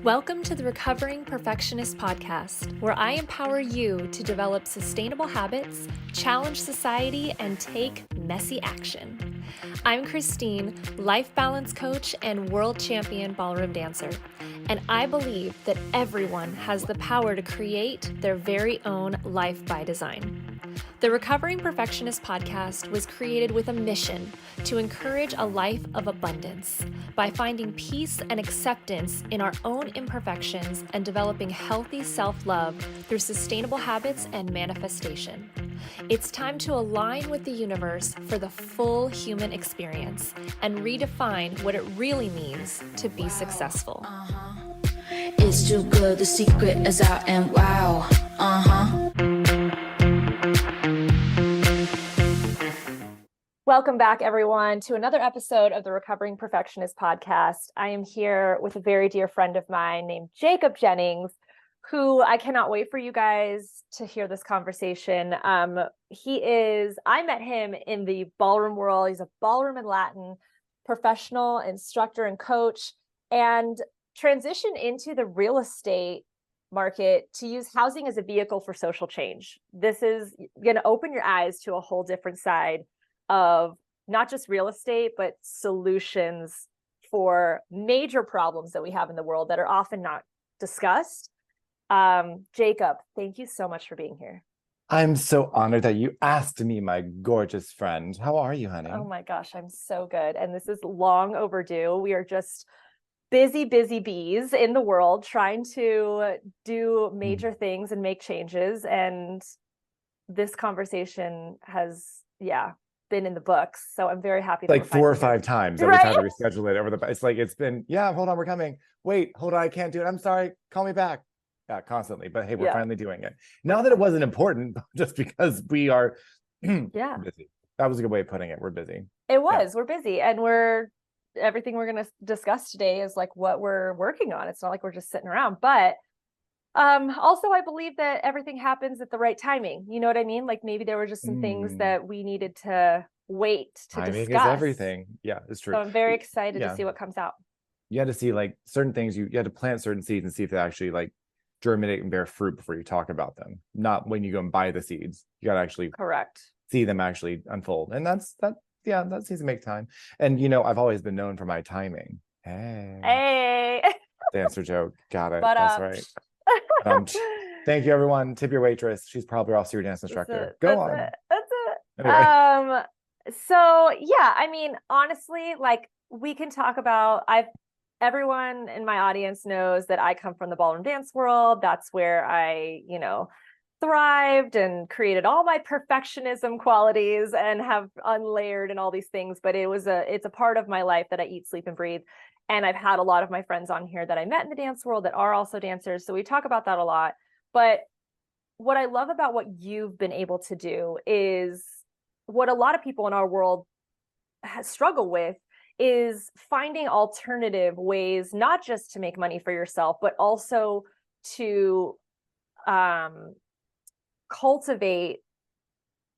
Welcome to the Recovering Perfectionist Podcast, where I empower you to develop sustainable habits, challenge society, and take messy action. I'm Christine, life balance coach and world champion ballroom dancer, and I believe that everyone has the power to create their very own life by design. The Recovering Perfectionist Podcast was created with a mission to encourage a life of abundance by finding peace and acceptance in our own imperfections and developing healthy self-love through sustainable habits and manifestation. It's time to align with the universe for the full human experience and redefine what it really means to be successful. It's too good, the secret is out and wow. Welcome back, everyone, to another episode of the Recovering Perfectionist Podcast. I am here with a very dear friend of mine named Jacob Jennings, who I cannot wait for you guys to hear this conversation. I met him in the ballroom world. He's a ballroom and Latin professional, instructor, and coach, and transitioned into the real estate market to use housing as a vehicle for social change. This is going to open your eyes to a whole different side of not just real estate, but solutions for major problems that we have in the world that are often not discussed. Jacob, thank you so much for being here. I'm so honored that you asked me, my gorgeous friend. How are you, honey? Oh my gosh, I'm so good. And this is long overdue. We are just busy bees in the world trying to do major things and make changes. And this conversation has, been in the books. So I'm very happy. Like 4 or 5 times that right? we've had to reschedule it over it's been, hold on, we're coming. Wait, hold on, I can't do it. I'm sorry. Call me back. Yeah, constantly. But hey, we're finally doing it. Not that it wasn't important, just because we are busy. That was a good way of putting it. We're busy. It was. We're busy. And everything we're going to discuss today is like what we're working on. It's not like we're just sitting around, but also I believe that everything happens at the right timing. You know what I mean? Like maybe there were just some things that we needed to wait to timing discuss. Is everything. Yeah, it's true. So I'm very excited to see what comes out. You had to see like certain things, you had to plant certain seeds and see if they actually like germinate and bear fruit before you talk about them. Not when you go and buy the seeds. You got to actually see them actually unfold. And that seems to make time. And I've always been known for my timing. Hey. Dancer joke. Got it. That's right. Thank you, everyone. Tip your waitress. She's probably also your dance instructor. Go on. That's it. Anyway. So yeah, I mean, honestly, like we can talk about, everyone in my audience knows that I come from the ballroom dance world. That's where I, thrived and created all my perfectionism qualities and have unlayered and all these things. But it's a part of my life that I eat, sleep, and breathe. And I've had a lot of my friends on here that I met in the dance world that are also dancers. So we talk about that a lot. But what I love about what you've been able to do is what a lot of people in our world struggle with is finding alternative ways, not just to make money for yourself, but also to cultivate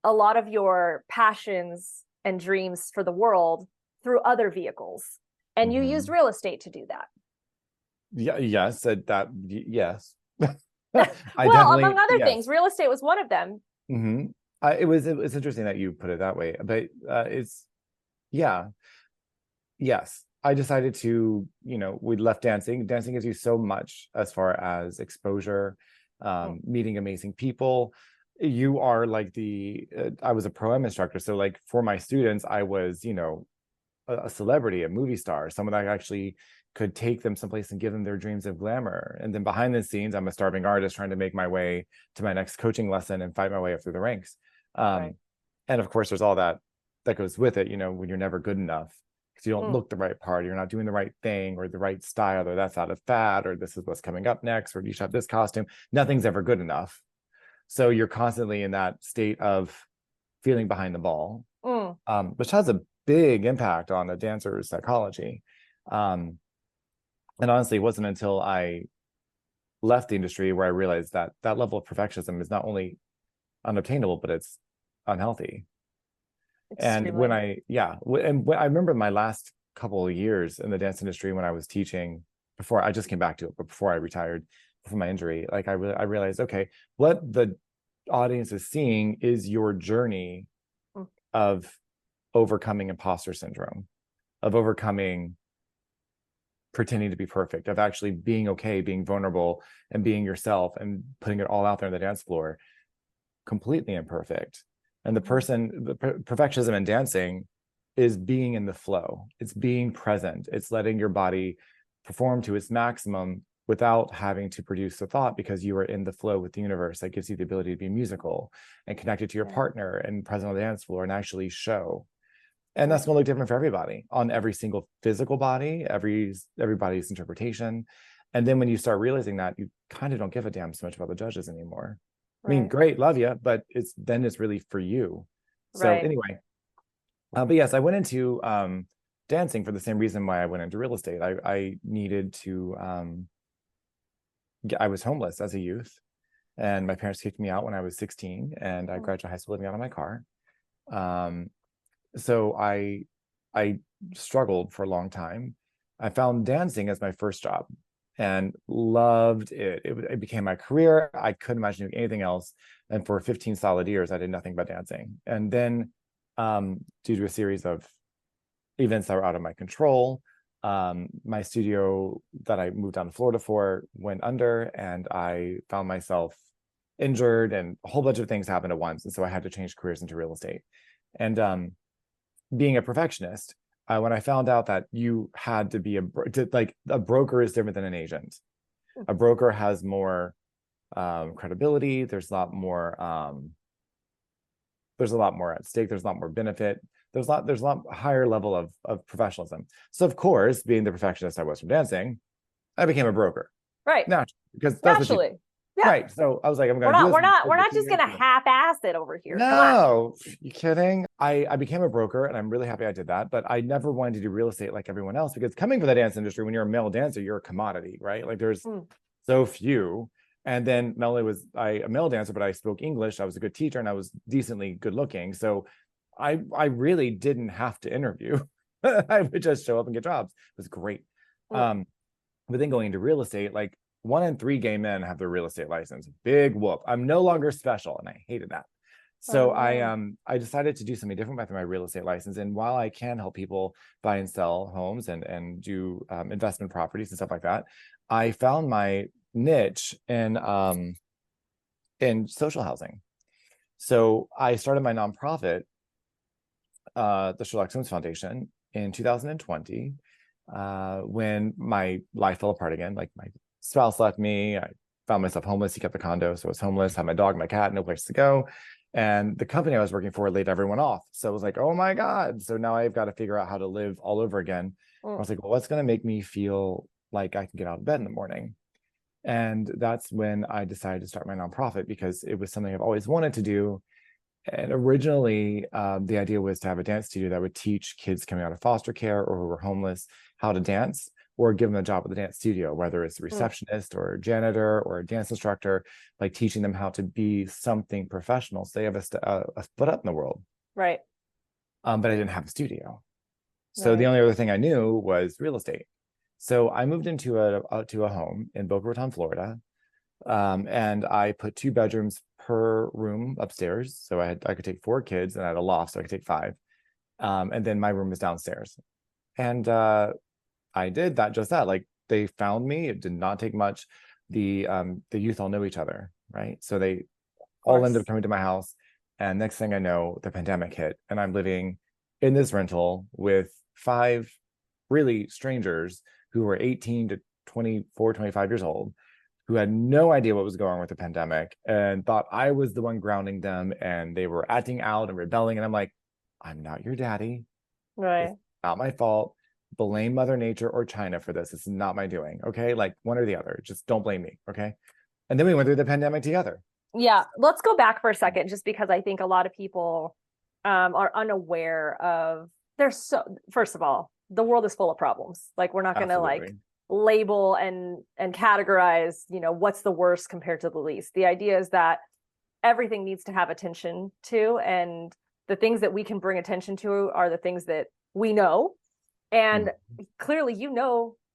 a lot of your passions and dreams for the world through other vehicles. And you used real estate to do that. Yeah. Yes. Yes. Well, among other things, real estate was one of them. Mm-hmm. It's interesting that you put it that way, but yes. I decided to, we left dancing. Dancing gives you so much as far as exposure, meeting amazing people. You are like I was a pro-am instructor. So like for my students, I was, a celebrity, a movie star, someone that actually could take them someplace and give them their dreams of glamour. And then behind the scenes, I'm a starving artist trying to make my way to my next coaching lesson and fight my way up through the ranks. And of course, there's all that goes with it, when you're never good enough because you don't look the right part, you're not doing the right thing or the right style, or that's out of fad, or this is what's coming up next, or you should have this costume. Nothing's ever good enough. So you're constantly in that state of feeling behind the ball, which has a big impact on a dancer's psychology. And honestly, it wasn't until I left the industry where I realized that level of perfectionism is not only unobtainable, but it's unhealthy. Extremely. And when I remember my last couple of years in the dance industry when I was teaching before I just came back to it, but before I retired from my injury, like I realized, okay, what the audience is seeing is your journey of overcoming imposter syndrome, of overcoming pretending to be perfect, of actually being okay, being vulnerable and being yourself and putting it all out there on the dance floor, completely imperfect. And the perfectionism in dancing is being in the flow. It's being present. It's letting your body perform to its maximum without having to produce a thought, because you are in the flow with the universe. That gives you the ability to be musical and connected to your partner and present on the dance floor and actually show. And that's going to look different for everybody on every single physical body, everybody's interpretation. And then when you start realizing that, you kind of don't give a damn so much about the judges anymore. I mean, great, love you, but it's really for you. So anyway, but yes, I went into dancing for the same reason why I went into real estate. I needed to, I was homeless as a youth, and my parents kicked me out when I was 16, and I graduated high school living out of my car. So I struggled for a long time. I found dancing as my first job and loved it. It became my career. I couldn't imagine doing anything else. And for 15 solid years, I did nothing but dancing. And then due to a series of events that were out of my control, my studio that I moved down to Florida for went under, and I found myself injured, and a whole bunch of things happened at once. And so I had to change careers into real estate. And being a perfectionist, when I found out that you had to be a broker is different than an agent. A broker has more credibility. There's a lot more at stake. There's a lot more benefit. There's a lot higher level of professionalism. So of course, being the perfectionist I was from dancing, I became a broker. Right. Naturally, because that's Naturally. Yeah. Right. So I was like, I'm going to do this. We're not just going to half-ass it over here. No, you kidding? I became a broker, and I'm really happy I did that. But I never wanted to do real estate like everyone else, because coming from the dance industry, when you're a male dancer, you're a commodity, right? Like there's so few. And then not only was I a male dancer, but I spoke English. I was a good teacher, and I was decently good looking. So I really didn't have to interview. I would just show up and get jobs. It was great. But then going into real estate, like 1 in 3 gay men have their real estate license. Big whoop. I'm no longer special, and I hated that. So I decided to do something different with my real estate license. And while I can help people buy and sell homes and do investment properties and stuff like that, I found my niche in social housing. So I started my nonprofit, the Sherlock Holmes Foundation, in 2020, when my life fell apart again. Like my spouse left me. I found myself homeless. He kept the condo, so I was homeless, had my dog, my cat, no place to go. And the company I was working for laid everyone off. So I was like, oh my God. So now I've got to figure out how to live all over again. I was like, well, what's going to make me feel like I can get out of bed in the morning? And that's when I decided to start my nonprofit, because it was something I've always wanted to do. And originally, the idea was to have a dance studio that would teach kids coming out of foster care or who were homeless how to dance, or give them a job at the dance studio, whether it's a receptionist or a janitor or a dance instructor, like teaching them how to be something professional, so they have a foot up in the world. Right. But I didn't have a studio. So the only other thing I knew was real estate. So I moved into a home in Boca Raton, Florida. And I put 2 bedrooms per room upstairs. So I could take 4 kids, and I had a loft, so I could take 5. And then my room was downstairs. And I did just that. Like, they found me. It did not take much. The youth all know each other, right? So they all ended up coming to my house. And next thing I know, the pandemic hit, and I'm living in this rental with 5 really strangers who were 18 to 24, 25 years old, who had no idea what was going on with the pandemic and thought I was the one grounding them, and they were acting out and rebelling. And I'm like, I'm not your daddy. Right. It's not my fault. Blame Mother Nature or China for this. It's not my doing. Okay. Like, one or the other. Just don't blame me. Okay. And then we went through the pandemic together. Yeah. Let's go back for a second, just because I think a lot of people are unaware of, first of all, the world is full of problems. Like, we're not going to like label and categorize, what's the worst compared to the least. The idea is that everything needs to have attention to, and the things that we can bring attention to are the things that we know. And clearly,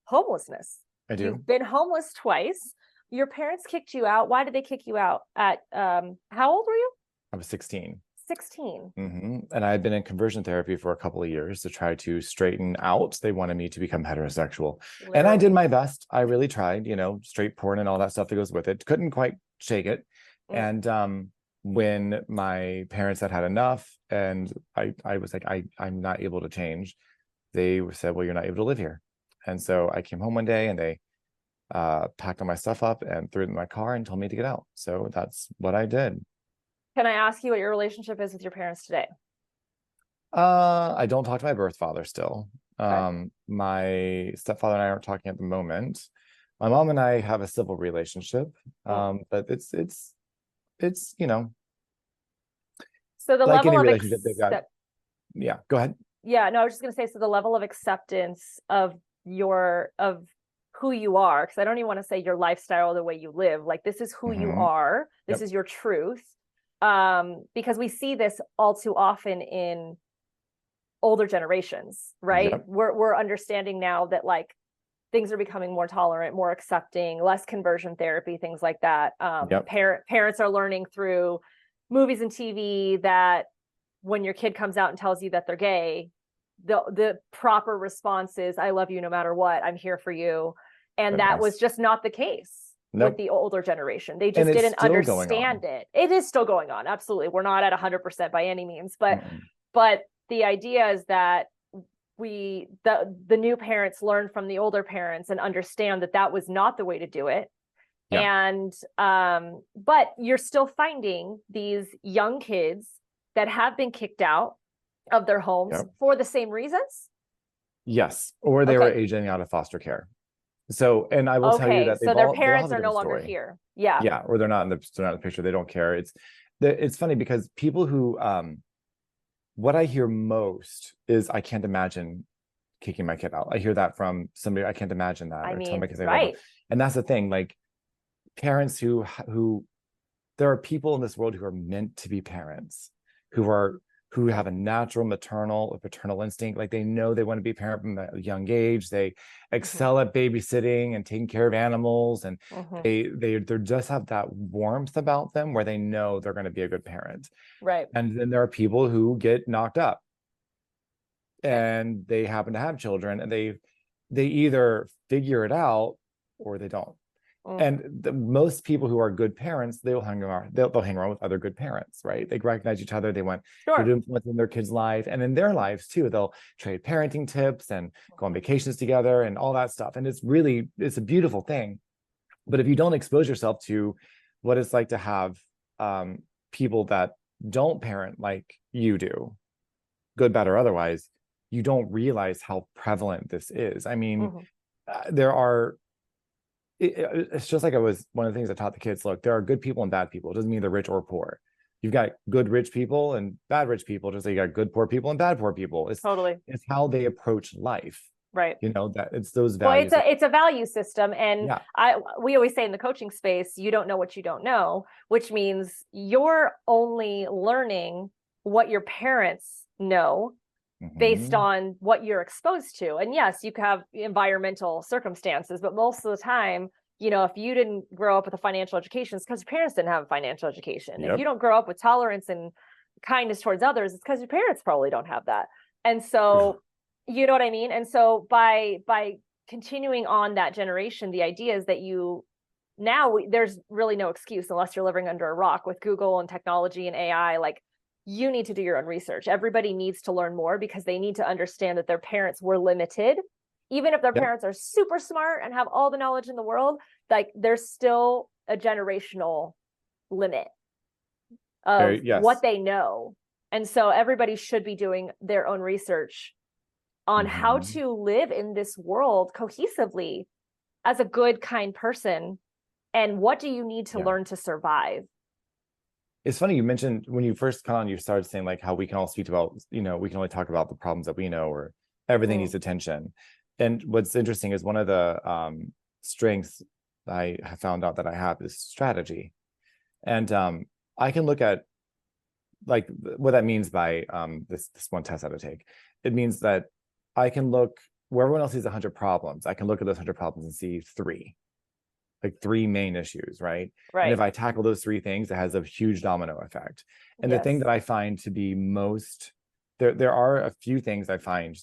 homelessness. I do. You've been homeless twice. Your parents kicked you out. Why did they kick you out at how old were you? I was 16. 16. And I had been in conversion therapy for a couple of years to try to straighten out. They wanted me to become heterosexual. Literally. And I did my best. I really tried, straight porn and all that stuff that goes with it. Couldn't quite shake it. And when my parents had enough and I was like, I'm not able to change, they said, well, you're not able to live here. And so I came home one day and they packed all my stuff up and threw it in my car and told me to get out. So that's what I did. Can I ask you what your relationship is with your parents today? I don't talk to my birth father still. Okay. My stepfather and I aren't talking at the moment. My mom and I have a civil relationship, but it's so the like level any of relationship they've got. Yeah, go ahead. Yeah, no, I was just gonna say, so the level of acceptance of who you are, because I don't even want to say your lifestyle, the way you live, like this is who you are, this is your truth. Because we see this all too often in older generations, right? Yep. We're understanding now that like things are becoming more tolerant, more accepting, less conversion therapy, things like that. Parents are learning through movies and TV that when your kid comes out and tells you that they're gay, the proper response is, I love you no matter what, I'm here for you. And that was just not the case with the older generation. They just didn't understand it. It is still going on. Absolutely. We're not at 100% by any means, but the idea is that the new parents learn from the older parents and understand that that was not the way to do it. Yeah. And but you're still finding these young kids that have been kicked out of their homes for the same reasons. Yes, or they were aging out of foster care. So, and I will tell you that their parents are no longer here. Yeah, or they're not in the picture. They don't care. It's funny because people who what I hear most is, I can't imagine kicking my kid out. I hear that from somebody. I can't imagine that. And that's the thing. Like parents who there are people in this world who are meant to be parents, who have a natural maternal or paternal instinct. Like they know they want to be a parent from a young age. They excel at babysitting and taking care of animals, and they just have that warmth about them where they know they're going to be a good parent. Right. And then there are people who get knocked up and they happen to have children, and they either figure it out or they don't. And most people who are good parents, they'll hang around with other good parents, right? They recognize each other. They want good influence in their kids' life and in their lives too. They'll trade parenting tips and go on vacations together and all that stuff. And it's a beautiful thing. But if you don't expose yourself to what it's like to have people that don't parent like you do, good, bad, or otherwise, you don't realize how prevalent this is. I mean, there are. It's just like one of the things I taught the kids. Look, there are good people and bad people. It doesn't mean they're rich or poor. You've got good rich people and bad rich people, just like you got good poor people and bad poor people. It's how they approach life. Right. That it's those values. Well, it's a value system. And we always say in the coaching space, you don't know what you don't know, which means you're only learning what your parents know based on what you're exposed to. And yes, you can have environmental circumstances, but most of the time, if you didn't grow up with a financial education, it's because your parents didn't have a financial education. If you don't grow up with tolerance and kindness towards others, it's because your parents probably don't have that. And so, you know what I mean? And so by continuing on that generation, the idea is that there's really no excuse unless you're living under a rock with Google and technology and AI. Like, you need to do your own research. Everybody needs to learn more because they need to understand that their parents were limited. Even if their parents are super smart and have all the knowledge in the world, like there's still a generational limit of what they know. And so everybody should be doing their own research on how to live in this world cohesively as a good, kind person. And what do you need to learn to survive? It's funny you mentioned when you first come on, you started saying like how we can all speak about, we can only talk about the problems that we know, or everything needs attention. And what's interesting is one of the strengths I have found out that I have is strategy. And I can look at like what that means by this one test I had to take. It means that I can look where everyone else sees 100 problems, I can look at those 100 problems and see three main issues, right? And if I tackle those three things, it has a huge domino effect. And the thing that I find to be most, there are a few things I find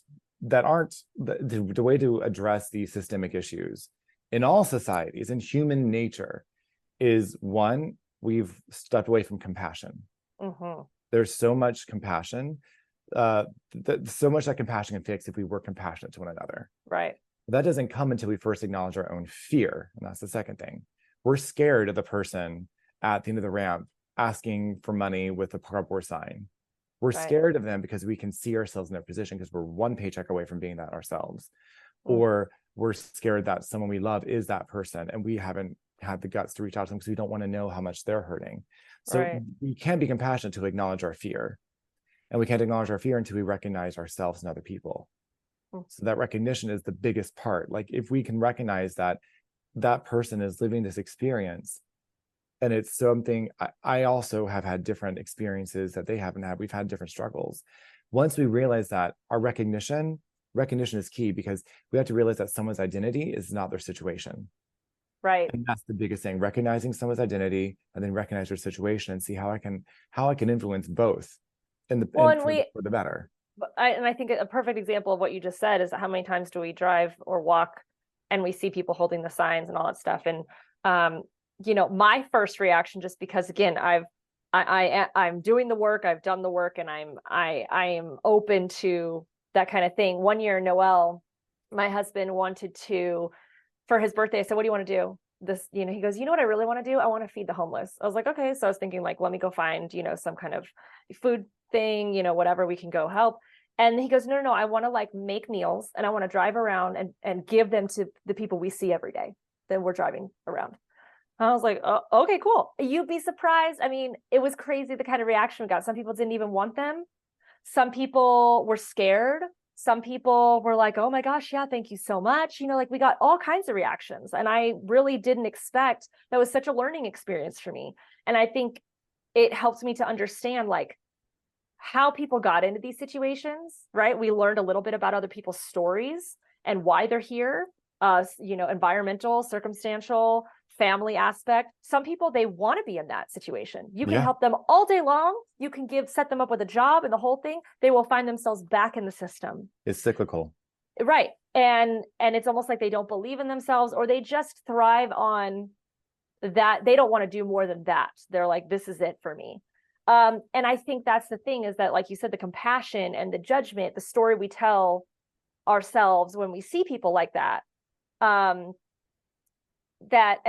that aren't the way to address these systemic issues in all societies and human nature is, one, we've stepped away from compassion. There's so much compassion, so much that compassion can fix if we were compassionate to one another. Right. That doesn't come until we first acknowledge our own fear. And that's the second thing. We're scared of the person at the end of the ramp asking for money with a cardboard sign. We're scared of them because we can see ourselves in their position because we're one paycheck away from being that ourselves. Or we're scared that someone we love is that person and we haven't had the guts to reach out to them because we don't want to know how much they're hurting. So we can't be compassionate to acknowledge our fear. And we can't acknowledge our fear until we recognize ourselves and other people. So that recognition is the biggest part. Like if we can recognize that that person is living this experience and it's something, I also have had different experiences that they haven't had. We've had different struggles. Once we realize that, our recognition is key because we have to realize that someone's identity is not their situation. Right. And that's the biggest thing, recognizing someone's identity and then recognize their situation and see how I can influence both for the better. And I think a perfect example of what you just said is how many times do we drive or walk and we see people holding the signs and all that stuff. And, my first reaction, just because, again, I'm doing the work, I've done the work, and I am open to that kind of thing. One year, Noel, my husband, wanted to, for his birthday, I said, what do you want to do? This, he goes, you know what I really want to do? I want to feed the homeless. I was like, okay. So I was thinking like, let me go find, some kind of food thing, whatever, we can go help. And he goes, no, I want to like make meals and I want to drive around and give them to the people we see every day that we're driving around. I was like, oh, okay, cool. You'd be surprised. I mean, it was crazy the kind of reaction we got. Some people didn't even want them. Some people were scared. Some people were like, oh my gosh, yeah, thank you so much. Like we got all kinds of reactions. And I really didn't expect, that was such a learning experience for me. And I think it helped me to understand like how people got into these situations, right? We learned a little bit about other people's stories and why they're here, environmental, circumstantial, family aspect. Some people, they want to be in that situation. You can help them all day long. You can set them up with a job and the whole thing. They will find themselves back in the system. It's cyclical. Right. And it's almost like they don't believe in themselves or they just thrive on that. They don't want to do more than that. They're like, this is it for me. And I think that's the thing is that, like you said, the compassion and the judgment, the story we tell ourselves when we see people like that, and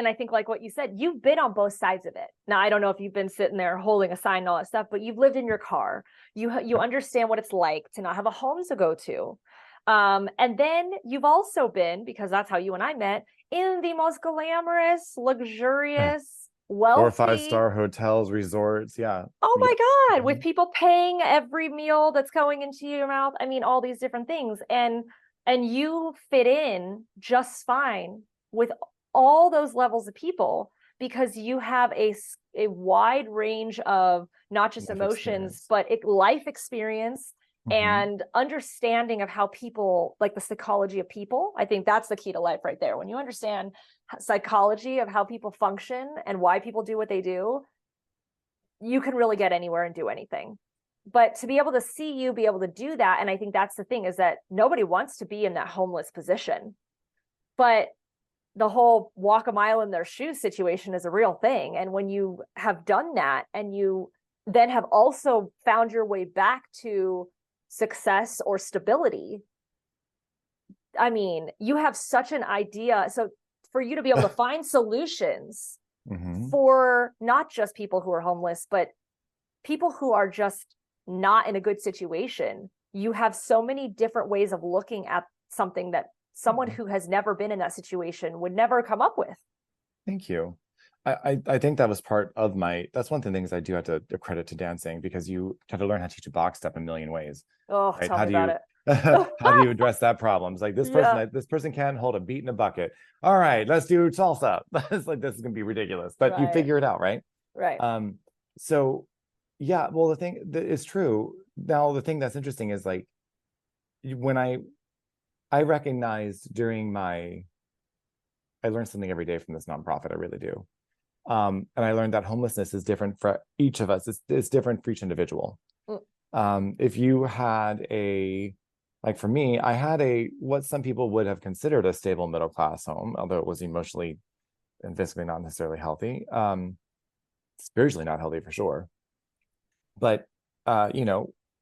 I think like what you said, you've been on both sides of it. Now, I don't know if you've been sitting there holding a sign and all that stuff, but you've lived in your car. You understand what it's like to not have a home to go to. And then you've also been, because that's how you and I met, in the most glamorous, luxurious, wealthy 4 or 5-star hotels, resorts. Yeah. Oh my God. With people paying every meal that's going into your mouth. I mean, all these different things. And you fit in just fine with all those levels of people because you have a wide range of not just emotions, but life experience and understanding of how people, like the psychology of people. I think that's the key to life right there. When you understand psychology of how people function and why people do what they do, you can really get anywhere and do anything. But to be able to see you be able to do that, and I think that's the thing, is that nobody wants to be in that homeless position. But the whole walk a mile in their shoes situation is a real thing. And when you have done that and you then have also found your way back to success or stability, I mean, you have such an idea. So for you to be able to find solutions for not just people who are homeless, but people who are just not in a good situation, you have so many different ways of looking at something that someone who has never been in that situation would never come up with. Thank you. I think that was part of that's one of the things I do have to credit to dancing, because you have to learn how to teach a box step a million ways. Oh, right? Tell me about it. How do you address that problem? It's like this person can't hold a beat in a bucket. All right, let's do salsa. It's like, this is gonna be ridiculous, but you figure it out, right? Right. So yeah, well, the thing that is true now, the thing that's interesting is like when I I recognized I learned something every day from this nonprofit. I really do. And I learned that homelessness is different for each of us. It's different for each individual. If you had like for me, I had what some people would have considered a stable middle class home, although it was emotionally and physically not necessarily healthy. Spiritually not healthy for sure. But,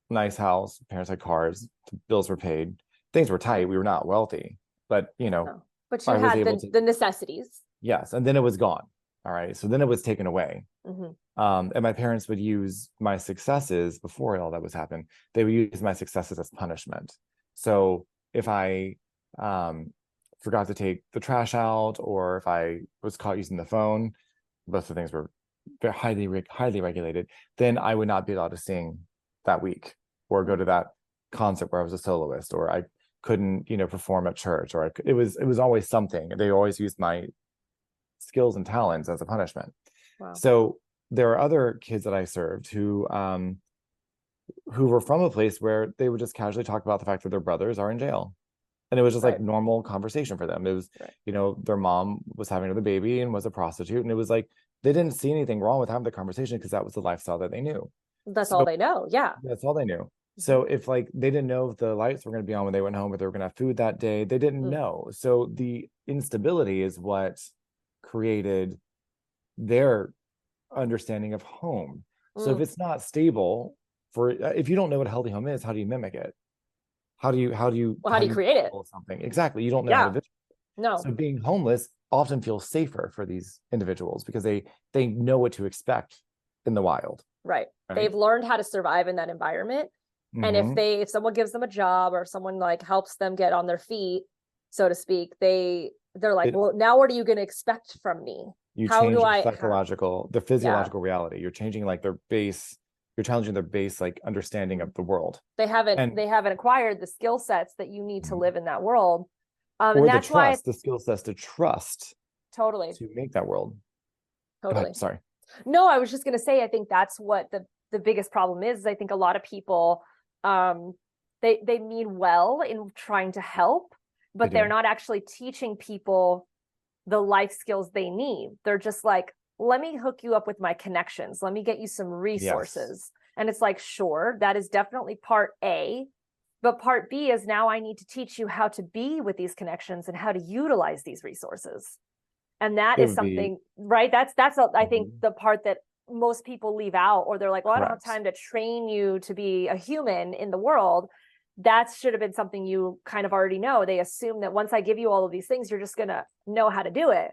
nice house, parents had cars, bills were paid, things were tight. We were not wealthy, but, But you had the necessities. Yes. And then it was gone. All right. So then it was taken away. And my parents would use my successes before all that was happening. They would use my successes as punishment. So if I forgot to take the trash out, or if I was caught using the phone, both of the things were very highly regulated, then I would not be allowed to sing that week or go to that concert where I was a soloist, or I couldn't, perform at church, or it was always something. They always used my skills and talents as a punishment. Wow. So there are other kids that I served who were from a place where they would just casually talk about the fact that their brothers are in jail. And it was just like normal conversation for them. It was, their mom was having another baby and was a prostitute. And it was like, they didn't see anything wrong with having the conversation because that was the lifestyle that they knew. That's all they know. Yeah. That's all they knew. So if they didn't know if the lights were going to be on when they went home, if they were going to have food that day, they didn't know. So the instability is what created their understanding of home. So if it's not stable, if you don't know what a healthy home is, how do you mimic it? How do you create it? Something exactly. You don't know how to visualize. No. So being homeless often feels safer for these individuals because they know what to expect in the wild. Right. They've learned how to survive in that environment. And if someone gives them a job, or someone helps them get on their feet, so to speak, they're like, well, now what are you going to expect from me? You change the physiological reality. You're changing their base. You're challenging their base understanding of the world. They haven't acquired the skill sets that you need to live in that world. Or and that's the skill sets to trust. Totally. To make that world. Totally. Sorry. No, I was just going to say, I think that's what the biggest problem is. I think a lot of people, they mean well in trying to help, but they're not actually teaching people the life skills they need. They're just like, let me hook you up with my connections. Let me get you some resources. Yes. And it's like, sure, that is definitely part A, but part B is now I need to teach you how to be with these connections and how to utilize these resources. And that is something, right? That's I think the part that most people leave out, or they're like, well, I don't have time to train you to be a human in the world. That should have been something you kind of already know. They assume that once I give you all of these things, you're just going to know how to do it.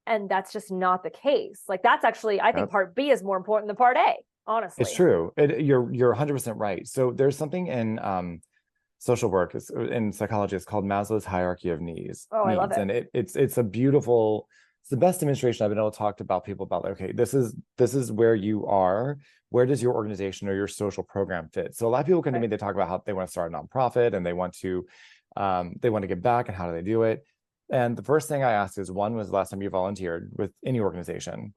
And that's just not the case. That's actually, I think part B is more important than part A, honestly. It's true. You're 100% right. So there's something in social work, in psychology, it's called Maslow's hierarchy of needs. Oh, I love it. And it's the best demonstration I've been able to talk about people about, okay, this is where you are. Where does your organization or your social program fit? So a lot of people come to me, they talk about how they want to start a nonprofit and they want to give back, and how do they do it? And the first thing I ask is, when was the last time you volunteered with any organization?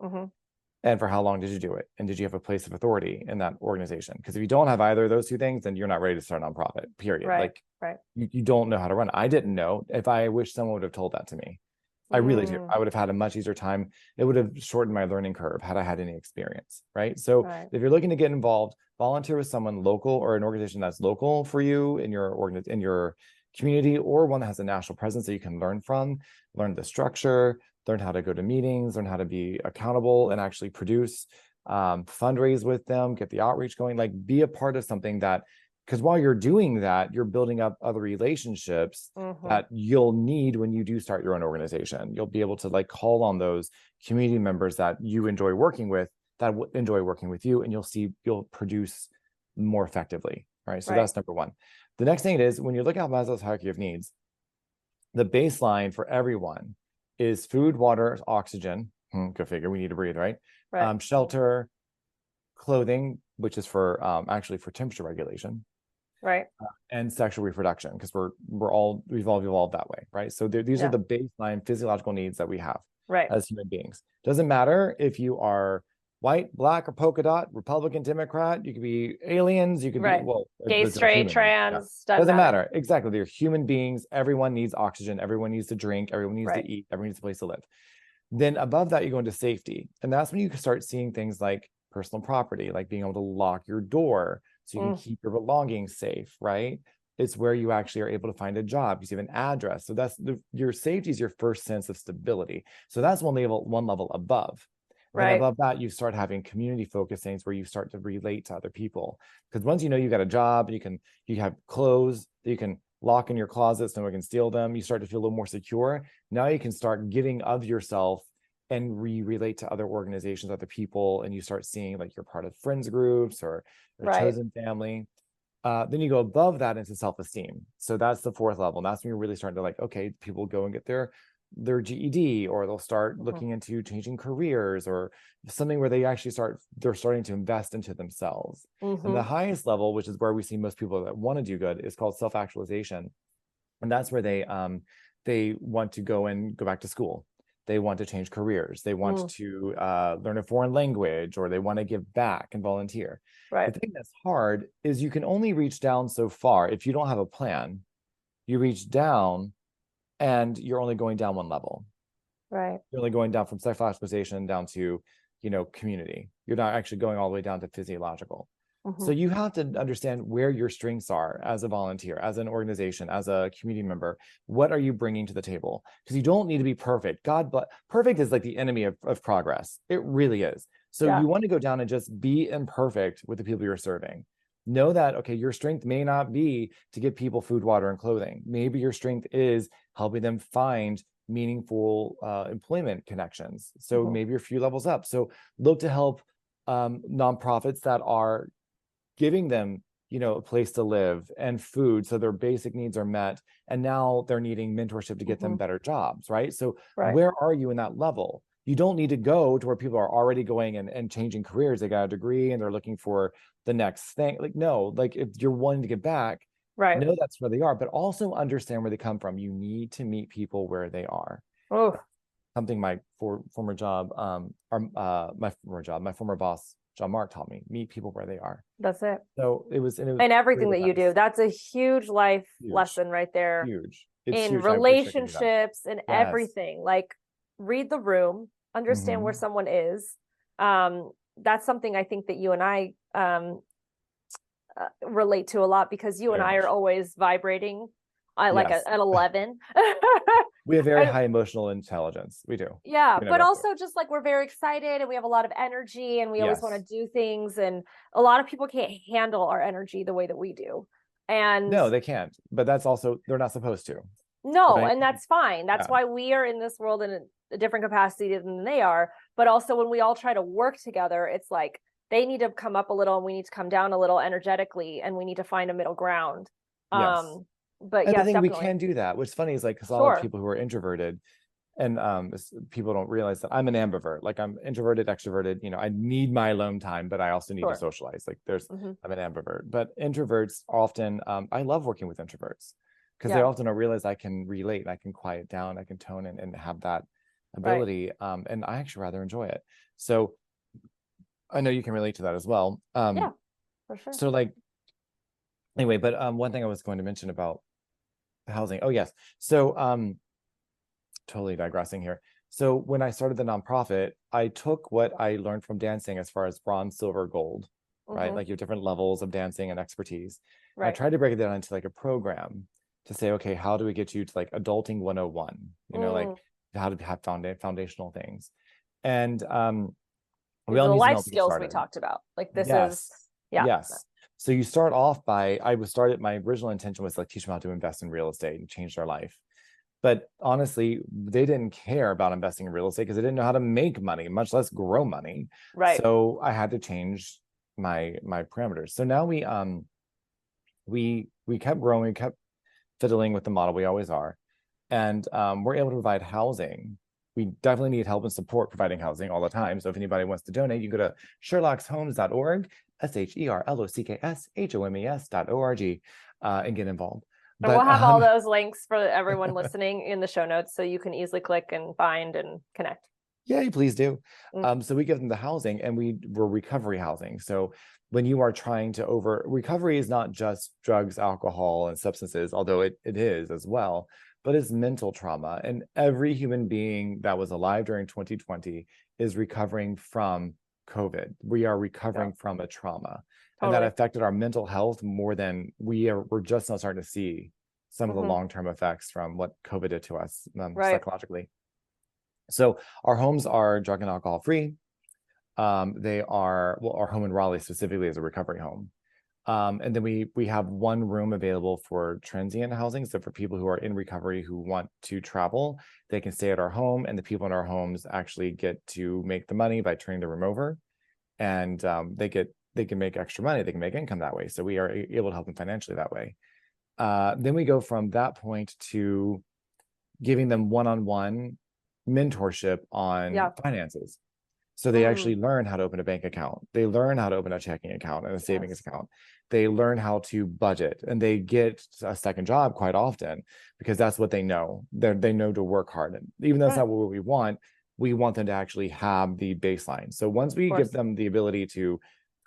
And for how long did you do it? And did you have a place of authority in that organization? Because if you don't have either of those two things, then you're not ready to start a nonprofit, period. Right. You don't know how to run it. I didn't know. If I wish someone would have told that to me. I really do. I would have had a much easier time. It would have shortened my learning curve had I had any experience, right? So if you're looking to get involved, volunteer with someone local, or an organization that's local for you in your community, or one that has a national presence that you can learn from, learn the structure, learn how to go to meetings, learn how to be accountable and actually produce, fundraise with them, get the outreach going, be a part of something that, because while you're doing that, you're building up other relationships that you'll need when you do start your own organization. You'll be able to call on those community members that you enjoy working with, that enjoy working with you, and you'll produce more effectively. Right. So that's number one. The next thing is, when you look at Maslow's hierarchy of needs, the baseline for everyone is food, water, oxygen. Go figure. We need to breathe, right? Shelter, clothing, which is for actually for temperature regulation, right? And sexual reproduction, because we've all evolved that way, right? So these are the baseline physiological needs that we have, as human beings. Doesn't matter if you are white, black, or polka dot, Republican, Democrat. You could be aliens. You could be, Right. well, Gay, those are straight, human. trans, Doesn't matter. Exactly. They're human beings. Everyone needs oxygen. Everyone needs to drink. Everyone needs to eat. Everyone needs a place to live. Then above that, you go into safety. And that's when you start seeing things like personal property, like being able to lock your door so you can keep your belongings safe, right? It's where you actually are able to find a job because you have an address. So that's your safety is your first sense of stability. So that's one level above. Then above that, you start having community focus things where you start to relate to other people. Because once you know you got a job, you have clothes that you can lock in your closets, no one can steal them. You start to feel a little more secure. Now you can start giving of yourself and relate to other organizations, other people, and you start seeing like you're part of friends groups or chosen family. Then you go above that into self-esteem. So that's the fourth level. And that's when you're really starting to like, okay, people go and get their GED, or they'll start looking into changing careers or something where they're starting to invest into themselves. And the highest level, which is where we see most people that want to do good, is called self-actualization. And that's where they want to go back to school. They want to change careers. They want to learn a foreign language, or they want to give back and volunteer. The thing that's hard is you can only reach down so far. If you don't have a plan, you reach down and you're only going down one level. You're only going down from self-actualization down to, community. You're not actually going all the way down to physiological. So you have to understand where your strengths are as a volunteer, as an organization, as a community member. What are you bringing to the table? Because you don't need to be perfect. Perfect is like the enemy of progress. It really is. So you want to go down and just be imperfect with the people you're serving. Know that, okay, your strength may not be to give people food, water, and clothing. Maybe your strength is helping them find meaningful employment connections. So maybe you're a few levels up. So look to help nonprofits that are giving them, a place to live and food, so their basic needs are met. And now they're needing mentorship to get them better jobs, right? So where are you in that level? You don't need to go to where people are already going and changing careers. They got a degree and they're looking for the next thing. Like, no, like if you're wanting to get back, know that's where they are, but also understand where they come from. You need to meet people where they are. Something my former boss, John Mark, taught me: meet people where they are. That's it. So it was and everything that you do. That's a huge life lesson right there. Huge. In relationships and everything. Like, read the room, understand where someone is. That's something I think that you and I relate to a lot, because you and I are always vibrating at 11. We have very high emotional intelligence. We do. But also just like we're very excited and we have a lot of energy and we always want to do things, and a lot of people can't handle our energy the way that we do. And no, they can't. But that's also, they're not supposed to. No, and that's fine. That's why we are in this world in a different capacity than they are. But also when we all try to work together, it's like they need to come up a little and we need to come down a little energetically, and we need to find a middle ground. But I think definitely. we can do that. What's funny is like, because a lot of people who are introverted, and people don't realize that I'm an ambivert. Like, I'm introverted, extroverted. I need my alone time, but I also need to socialize. Like, I'm an ambivert. But introverts often, I love working with introverts, because they often don't realize I can relate, I can quiet down, I can tone and have that ability. And I actually rather enjoy it. So I know you can relate to that as well. For sure. So like, anyway, but one thing I was going to mention about housing. Oh yes. So totally digressing here. So when I started the nonprofit, I took what I learned from dancing as far as bronze, silver, gold, right? Like, you have different levels of dancing and expertise. I tried to break it down into like a program to say, okay, how do we get you to like adulting 101? Like how to have foundational things. And we all the need life skills we talked about. Like, this is So you start off by, my original intention was like teach them how to invest in real estate and change their life. But honestly, they didn't care about investing in real estate because they didn't know how to make money, much less grow money. So I had to change my parameters. So now we kept growing, we kept fiddling with the model. We always are. And we're able to provide housing. We definitely need help and support providing housing all the time. So if anybody wants to donate, you can go to sherlockshomes.org, SHERLOCKSHOMES.org, and get involved. And we'll have all those links for everyone listening in the show notes, so you can easily click and find and connect. Yeah, please do. Mm. So we give them the housing, and we're recovery housing. So when you are trying to recovery is not just drugs, alcohol, and substances, although it is as well, but it's mental trauma. And every human being that was alive during 2020 is recovering from COVID. We are recovering from a trauma. And that Totally. affected our mental health more than we're just now starting to see some of the Mhm. long-term effects from what COVID did to us Right. psychologically. So our homes are drug and alcohol free. They are, well, our home in Raleigh specifically is a recovery home. And then we have one room available for transient housing. So for people who are in recovery who want to travel, they can stay at our home, and the people in our homes actually get to make the money by turning the room over, and they can make extra money. They can make income that way. So we are able to help them financially that way. Then we go from that point to giving them one-on-one mentorship on finances. So they actually learn how to open a bank account. They learn how to open a checking account and a savings account. They learn how to budget, and they get a second job quite often because that's what they know. They know to work hard. And even though that's not what we want them to actually have the baseline. So once we give them the ability to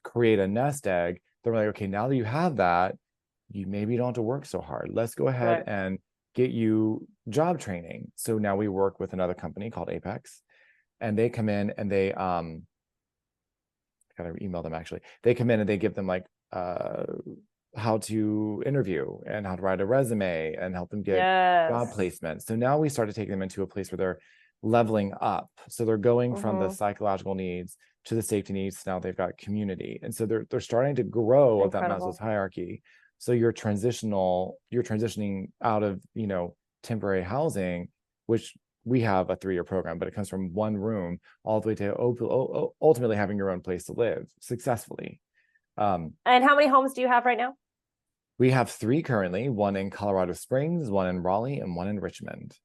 create a nest egg, they're like, okay, now that you have that, you maybe don't have to work so hard. Let's go ahead and get you job training. So now we work with another company called Apex, and they come in and they I gotta email them actually. They come in and they give them like how to interview and how to write a resume and help them get job placement. So now we started taking them into a place where they're leveling up. So they're going from the psychological needs to the safety needs. Now they've got community. And so they're starting to grow up that Maslow's hierarchy. So you're transitioning out of, temporary housing, which we have a 3-year program, but it comes from one room all the way to ultimately having your own place to live successfully. And how many homes do you have right now? We have 3 currently, one in Colorado Springs, one in Raleigh, and one in Richmond.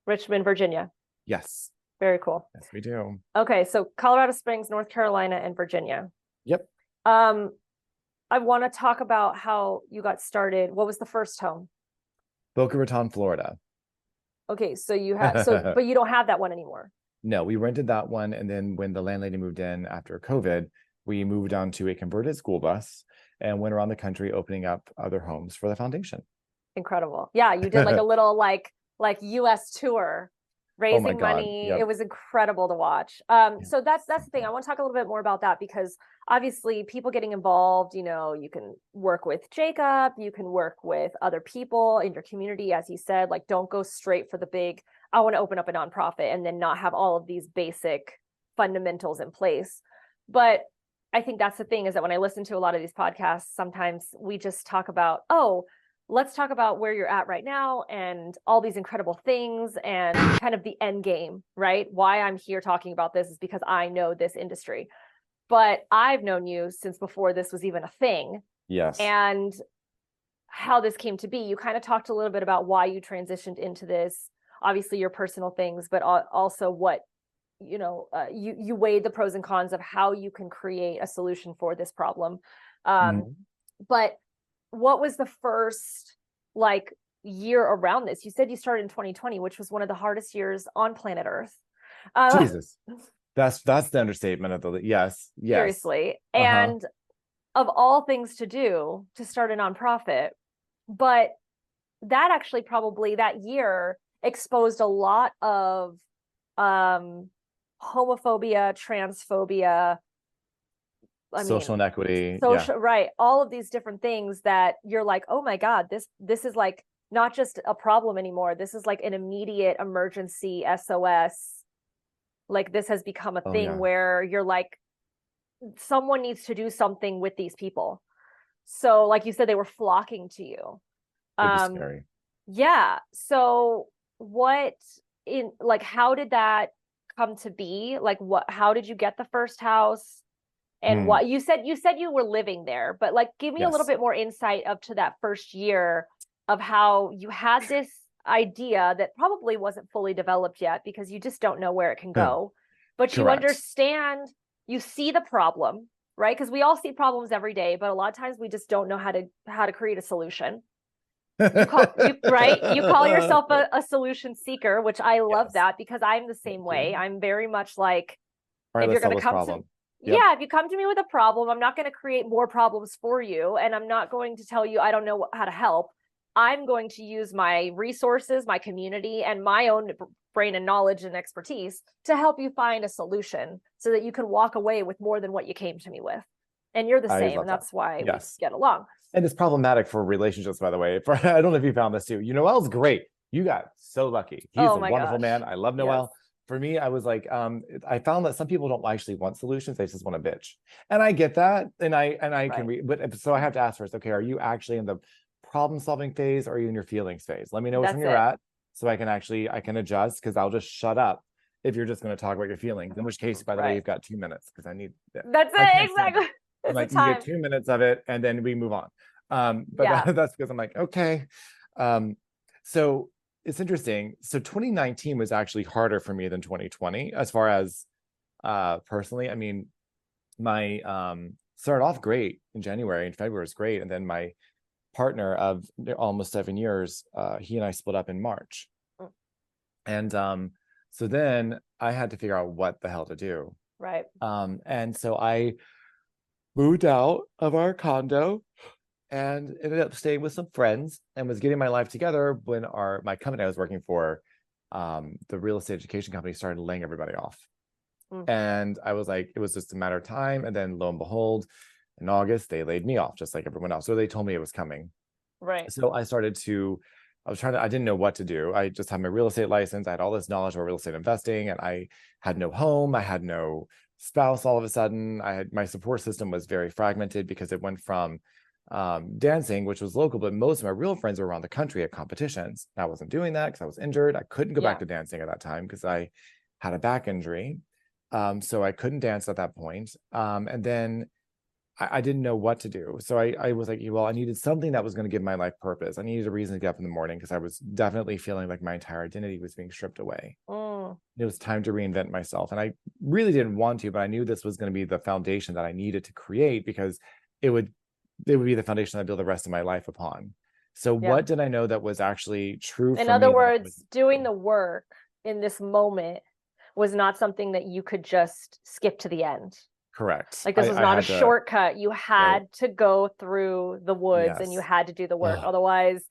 Richmond, Virginia. Yes. Very cool. Yes, we do. Okay, so Colorado Springs, North Carolina, and Virginia. Yep. I want to talk about how you got started. What was the first home? Boca Raton, Florida. Okay, so you have but you don't have that one anymore. No, we rented that one, and then when the landlady moved in after COVID, we moved on to a converted school bus and went around the country opening up other homes for the foundation. Incredible. Yeah, you did like a little like US tour, raising money. Yep. It was incredible to watch. So that's the thing. I want to talk a little bit more about that, because obviously people getting involved, you can work with Jacob, you can work with other people in your community, as he said, like don't go straight for the big, I want to open up a nonprofit and then not have all of these basic fundamentals in place. But I think that's the thing, is that when I listen to a lot of these podcasts, sometimes we just talk about, let's talk about where you're at right now and all these incredible things and kind of the end game, right? Why I'm here talking about this is because I know this industry, but I've known you since before this was even a thing. Yes. And how this came to be. You kind of talked a little bit about why you transitioned into this, obviously your personal things, but also what, you weighed the pros and cons of how you can create a solution for this problem. But what was the first year around this? You said you started in 2020, which was one of the hardest years on planet Earth. Jesus, that's the understatement of the yes. Seriously, and of all things to do to start a nonprofit, but that actually probably that year exposed a lot of homophobia, transphobia, social inequity, right, all of these different things that you're like, oh my God, this is like not just a problem anymore, this is like an immediate emergency SOS. Like this has become a thing where you're like, someone needs to do something with these people. So like you said, they were flocking to you. It was scary. Yeah. So how did that come to be? How did you get the first house? And what you said you were living there, but give me a little bit more insight up to that first year of how you had this idea that probably wasn't fully developed yet, because you just don't know where it can go, but you understand, you see the problem, right? Because we all see problems every day, but a lot of times we just don't know how to create a solution. You call yourself a solution seeker, which I love that, because I'm the same way. I'm very much like, All right, if you're let's solve going to this come problem. to, yeah, if you come to me with a problem, I'm not going to create more problems for you. And I'm not going to tell you I don't know how to help. I'm going to use my resources, my community, and my own brain and knowledge and expertise to help you find a solution so that you can walk away with more than what you came to me with. And you're the I same. love And that. that's why Yes. we get along. And it's problematic for relationships, by the way. I don't know if you found this too. Noel's great. You got so lucky. He's a wonderful man. I love Noel. Yes. For me, I was like, I found that some people don't actually want solutions. They just want a bitch. And I get that. And I can read, but so I have to ask first, okay, are you actually in the problem solving phase, or are you in your feelings phase? Let me know which one you're at, so I can adjust, because I'll just shut up if you're just going to talk about your feelings. In which case, by the way, you've got 2 minutes, because I need that. That's it, exactly. I'm like, you get 2 minutes of it, and then we move on. But that's because I'm like, okay. So it's interesting. So 2019 was actually harder for me than 2020 as far as personally. I mean, my started off great in January, and February was great, and then my partner of almost 7 years, he and I split up in March. And so then I had to figure out what the hell to do. Right. And so I moved out of our condo and ended up staying with some friends, and was getting my life together when my company I was working for, the real estate education company, started laying everybody off. And I was like, it was just a matter of time. And then lo and behold, in August, they laid me off just like everyone else. So they told me it was coming. Right. So I didn't know what to do. I just had my real estate license. I had all this knowledge about real estate investing, and I had no home. I had no spouse all of a sudden. My support system was very fragmented, because it went from dancing, which was local, but most of my real friends were around the country at competitions. I wasn't doing that because I was injured. I couldn't go back to dancing at that time because I had a back injury. So I couldn't dance at that point. And then I didn't know what to do. So I was like, well, I needed something that was going to give my life purpose. I needed a reason to get up in the morning, because I was definitely feeling like my entire identity was being stripped away. It was time to reinvent myself. And I really didn't want to, but I knew this was going to be the foundation that I needed to create, because it would be the foundation I build the rest of my life upon. So what did I know that was actually true? In other words, doing the work in this moment was not something that you could just skip to the end. Correct. Like, this was not a shortcut. You had to go through the woods, and you had to do the work. Otherwise,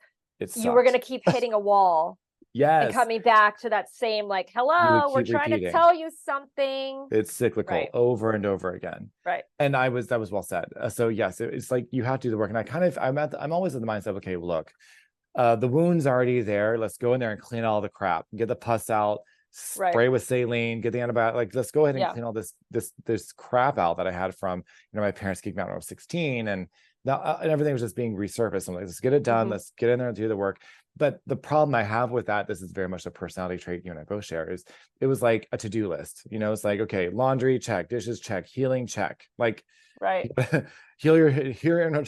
you were going to keep hitting a wall. And coming back to that same, like, hello, we're trying to tell you something. It's cyclical over and over again. Right. And that was well said. So yes, it's like you have to do the work. And I'm always in the mindset of, okay, look, the wound's already there. Let's go in there and clean all the crap, get the pus out, spray with saline, get the antibiotic. Like, let's go ahead and clean all this crap out that I had from, my parents kicked me out when I was 16, and now and everything was just being resurfaced. I'm like, let's get it done. Let's get in there and do the work. But the problem I have with that, this is very much a personality trait you and I both share, is it was like a to-do list. It's like, okay, laundry, check, dishes, check, healing, check. Like, heal your inner,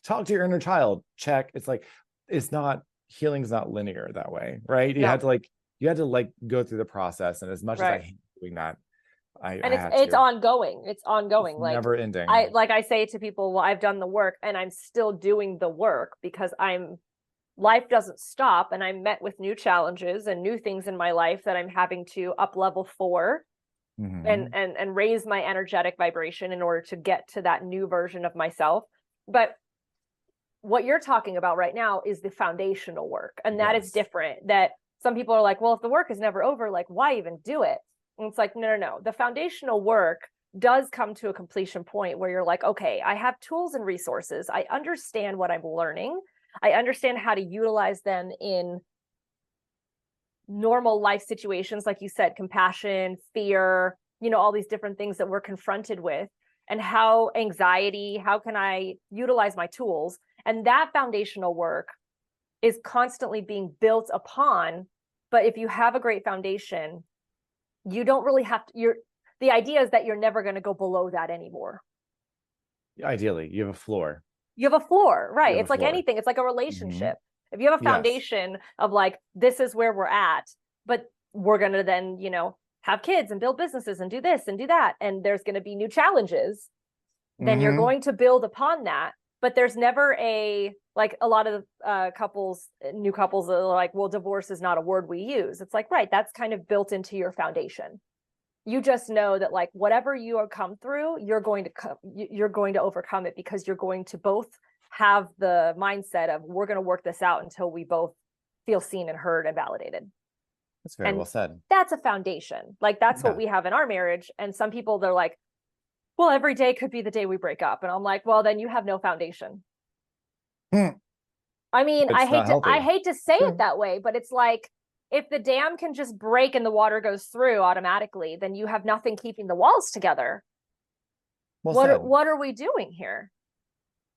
talk to your inner child, check. It's like, healing's not linear that way, right? You had to go through the process. And as much as I hate doing that, it's ongoing. It's ongoing. Like, never ending. I say to people, well, I've done the work, and I'm still doing the work, because life doesn't stop, and I'm met with new challenges and new things in my life that I'm having to up level for, and raise my energetic vibration in order to get to that new version of myself. But what you're talking about right now is the foundational work, and that is different. That some people are like, well, if the work is never over, like, why even do it? And it's like, no. The foundational work does come to a completion point where you're like, okay, I have tools and resources. I understand what I'm learning. I understand how to utilize them in normal life situations, like you said, compassion, fear, all these different things that we're confronted with, and how can I utilize my tools? And that foundational work is constantly being built upon. But if you have a great foundation, you don't really have to, the idea is that you're never going to go below that anymore. Ideally, you have a floor. You have a floor, right? It's like anything. It's like a relationship. If you have a foundation of like, this is where we're at, but we're going to then, have kids and build businesses and do this and do that, and there's going to be new challenges, then you're going to build upon that. but there's never like a lot of new couples are like, well, divorce is not a word we use. It's like, right, that's kind of built into your foundation. You just know that like whatever you have come through, you're going to overcome it, because you're going to both have the mindset of, we're going to work this out until we both feel seen and heard and validated. That's very well said. That's a foundation. Like that's what we have in our marriage. And some people, they're like, well, every day could be the day we break up. And I'm like, well, then you have no foundation. I mean, I hate to say it that way, but it's like, if the dam can just break and the water goes through automatically, then you have nothing keeping the walls together. What are we doing here?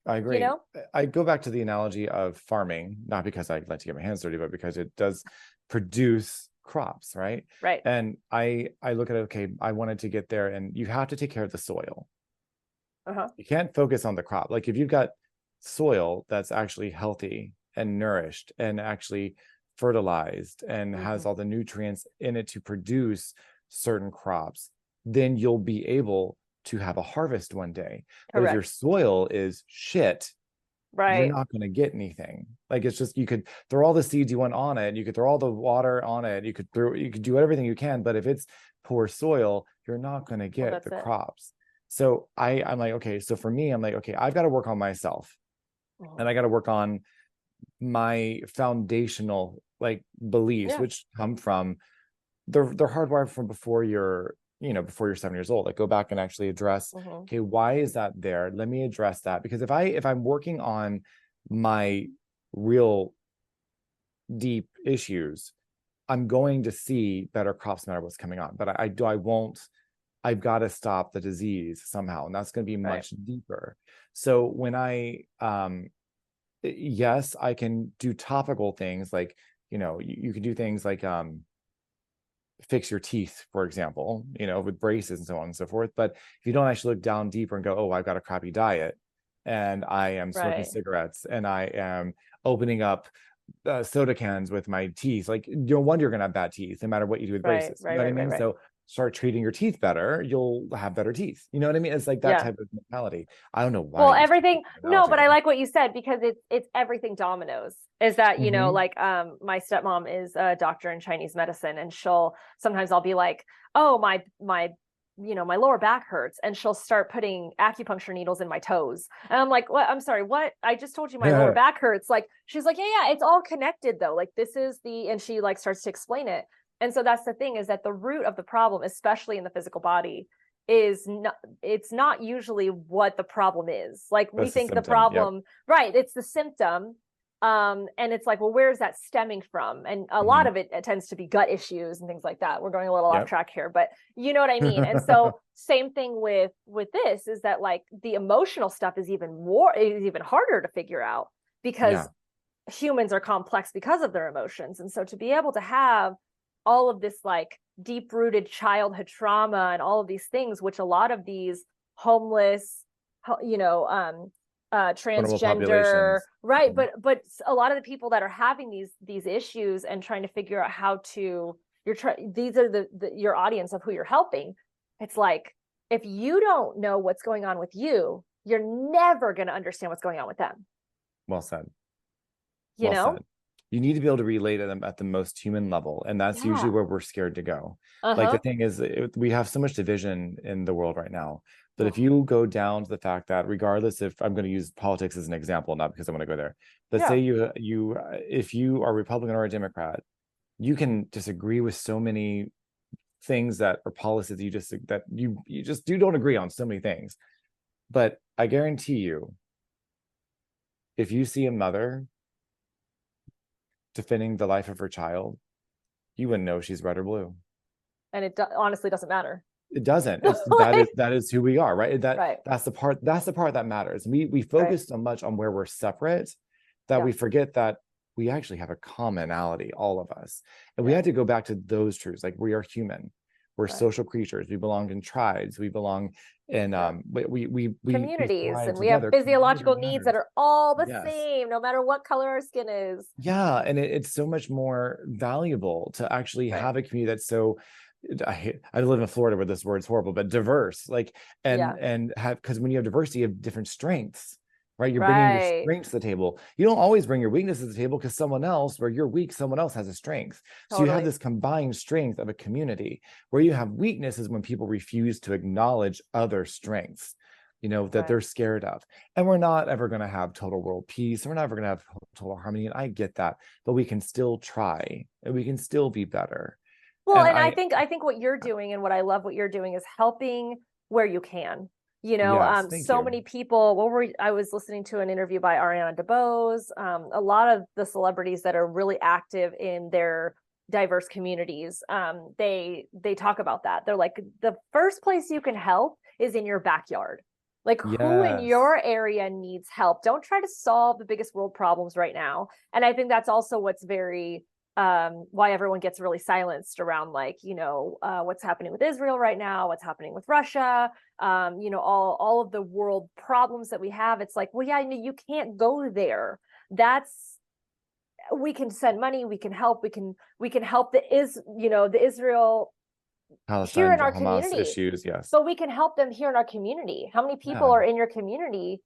I agree. You know? I go back to the analogy of farming, not because I like to get my hands dirty, but because it does produce crops, right? Right. And I look at it, okay, I wanted to get there, and you have to take care of the soil. You can't focus on the crop. Like if you've got soil that's actually healthy and nourished and actually fertilized and has all the nutrients in it to produce certain crops, then you'll be able to have a harvest one day. But if your soil is shit, you're not going to get anything. Like it's just, you could throw all the seeds you want on it, you could throw all the water on it, you could do everything you can, but if it's poor soil, you're not going to get the crops. So I'm like, okay, so for me, I'm like, okay, I've got to work on myself, and I got to work on my foundational like beliefs, which come from they're hardwired from before you're 7 years old. Like go back and actually address, okay, why is that there? Let me address that, because if I'm working on my real deep issues, I'm going to see better crops no matter what's coming on. But I've got to stop the disease somehow, and that's going to be much deeper. So when yes, I can do topical things like, you can do things like fix your teeth, for example, with braces and so on and so forth. But if you don't actually look down deeper and go, oh, I've got a crappy diet, and I am smoking cigarettes, and I am opening up soda cans with my teeth, like no wonder you're going to have bad teeth no matter what you do with braces. You know what I mean? So start treating your teeth better, you'll have better teeth. You know what I mean? It's like that type of mentality. I don't know why. Well, everything, no, but I like what you said, because it's everything dominoes. Is that, like my stepmom is a doctor in Chinese medicine, and sometimes I'll be like, oh, my lower back hurts, and she'll start putting acupuncture needles in my toes. And I'm like, what? I'm sorry, what? I just told you my lower back hurts. Like, she's like, yeah, it's all connected though. Like and she like starts to explain it. And so that's the thing, is that the root of the problem, especially in the physical body, it's not usually what the problem is. Like we think the problem, it's the symptom. And it's like, well, where is that stemming from? And a lot of it tends to be gut issues and things like that. We're going a little off track here, but you know what I mean? And so same thing with this, is that like the emotional stuff is even harder to figure out, because humans are complex because of their emotions. And so to be able to have all of this like deep rooted childhood trauma and all of these things, which a lot of these homeless, transgender, but a lot of the people that are having these issues and trying to figure out how to, these are your audience of who you're helping. It's like, if you don't know what's going on with you, you're never going to understand what's going on with them. Well said. You know? You need to be able to relate to them at the most human level. And that's usually where we're scared to go. Like the thing is, we have so much division in the world right now. But if you go down to the fact that regardless, if I'm going to use politics as an example, not because I want to go there, but say if you are Republican or a Democrat, you can disagree with so many things that are policies you just don't agree on so many things. But I guarantee you, if you see a mother defending the life of her child, you wouldn't know she's red or blue. And it honestly doesn't matter. It doesn't. That is who we are, right? That's the part that matters. We focus so much on where we're separate that we forget that we actually have a commonality, all of us. And we had to go back to those truths. Like, we are human. We're social creatures. We belong in tribes. We belong in we communities, and we have physiological needs that are all the same, no matter what color our skin is. Yeah, and it's so much more valuable to actually have a community that's so. I live in Florida where this word's horrible, but diverse. Like, and have, because when you have diversity, you have different strengths. right? You're bringing your strengths to the table. You don't always bring your weaknesses to the table because someone else, where you're weak, someone else has a strength. So you have this combined strength of a community. Where you have weaknesses when people refuse to acknowledge other strengths, that they're scared of. And we're not ever going to have total world peace. We're never going to have total harmony. And I get that, but we can still try and we can still be better. Well, and I think what you're doing and what I love what you're doing is helping where you can. So many people, I was listening to an interview by Ariana DeBose, a lot of the celebrities that are really active in their diverse communities, they talk about that. They're like, the first place you can help is in your backyard. Like, who in your area needs help? Don't try to solve the biggest world problems right now. And I think that's also what's very why everyone gets really silenced around, like, what's happening with Israel right now, what's happening with Russia, all of the world problems that we have. It's like, well, yeah, you can't go there. We can send money, we can help, we can help the Israel Palestine, here in our Hamas community issues, yes. So we can help them here in our community. How many people are in your community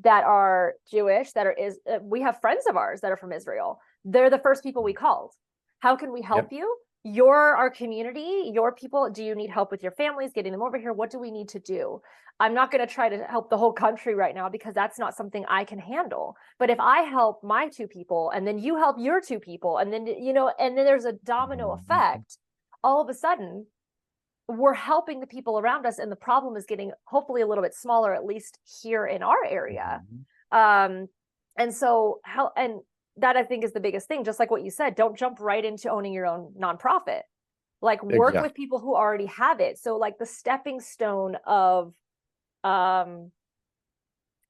that are Jewish, we have friends of ours that are from Israel. They're the first people we called. How can we help you? You're our community, your people. Do you need help with your families, getting them over here? What do we need to do? I'm not going to try to help the whole country right now because that's not something I can handle. But if I help my 2 people and then you help your 2 people, and then, and then there's a domino effect, all of a sudden we're helping the people around us, and the problem is getting hopefully a little bit smaller, at least here in our area. And so that I think is the biggest thing. Just like what you said, don't jump right into owning your own nonprofit. Like, work with people who already have it. So like the stepping stone of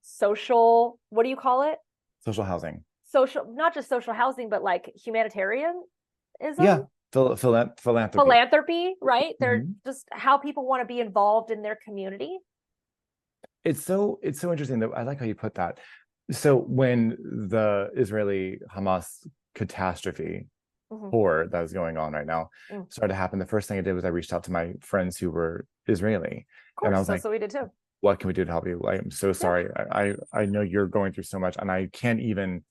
social, what do you call it? Social housing. Not just social housing, but like humanitarianism. Yeah. Philanthropy. Philanthropy, right? They're just how people want to be involved in their community. It's so interesting that I like how you put that. So when the Israeli Hamas catastrophe horror that is going on right now started to happen, the first thing I did was I reached out to my friends who were Israeli. Of course, and I was so we did too. What can we do to help you? I'm so sorry. I know you're going through so much, and I can't even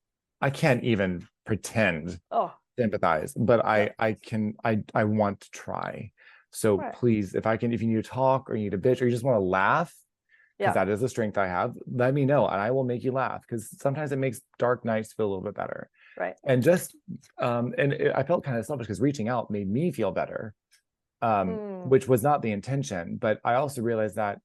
pretend to empathize, but I want to try. So please, if you need to talk or you need a bitch or you just want to laugh, because that is a strength I have, let me know and I will make you laugh, because sometimes it makes dark nights feel a little bit better. Right. And just I felt kind of selfish because reaching out made me feel better, which was not the intention. But I also realized that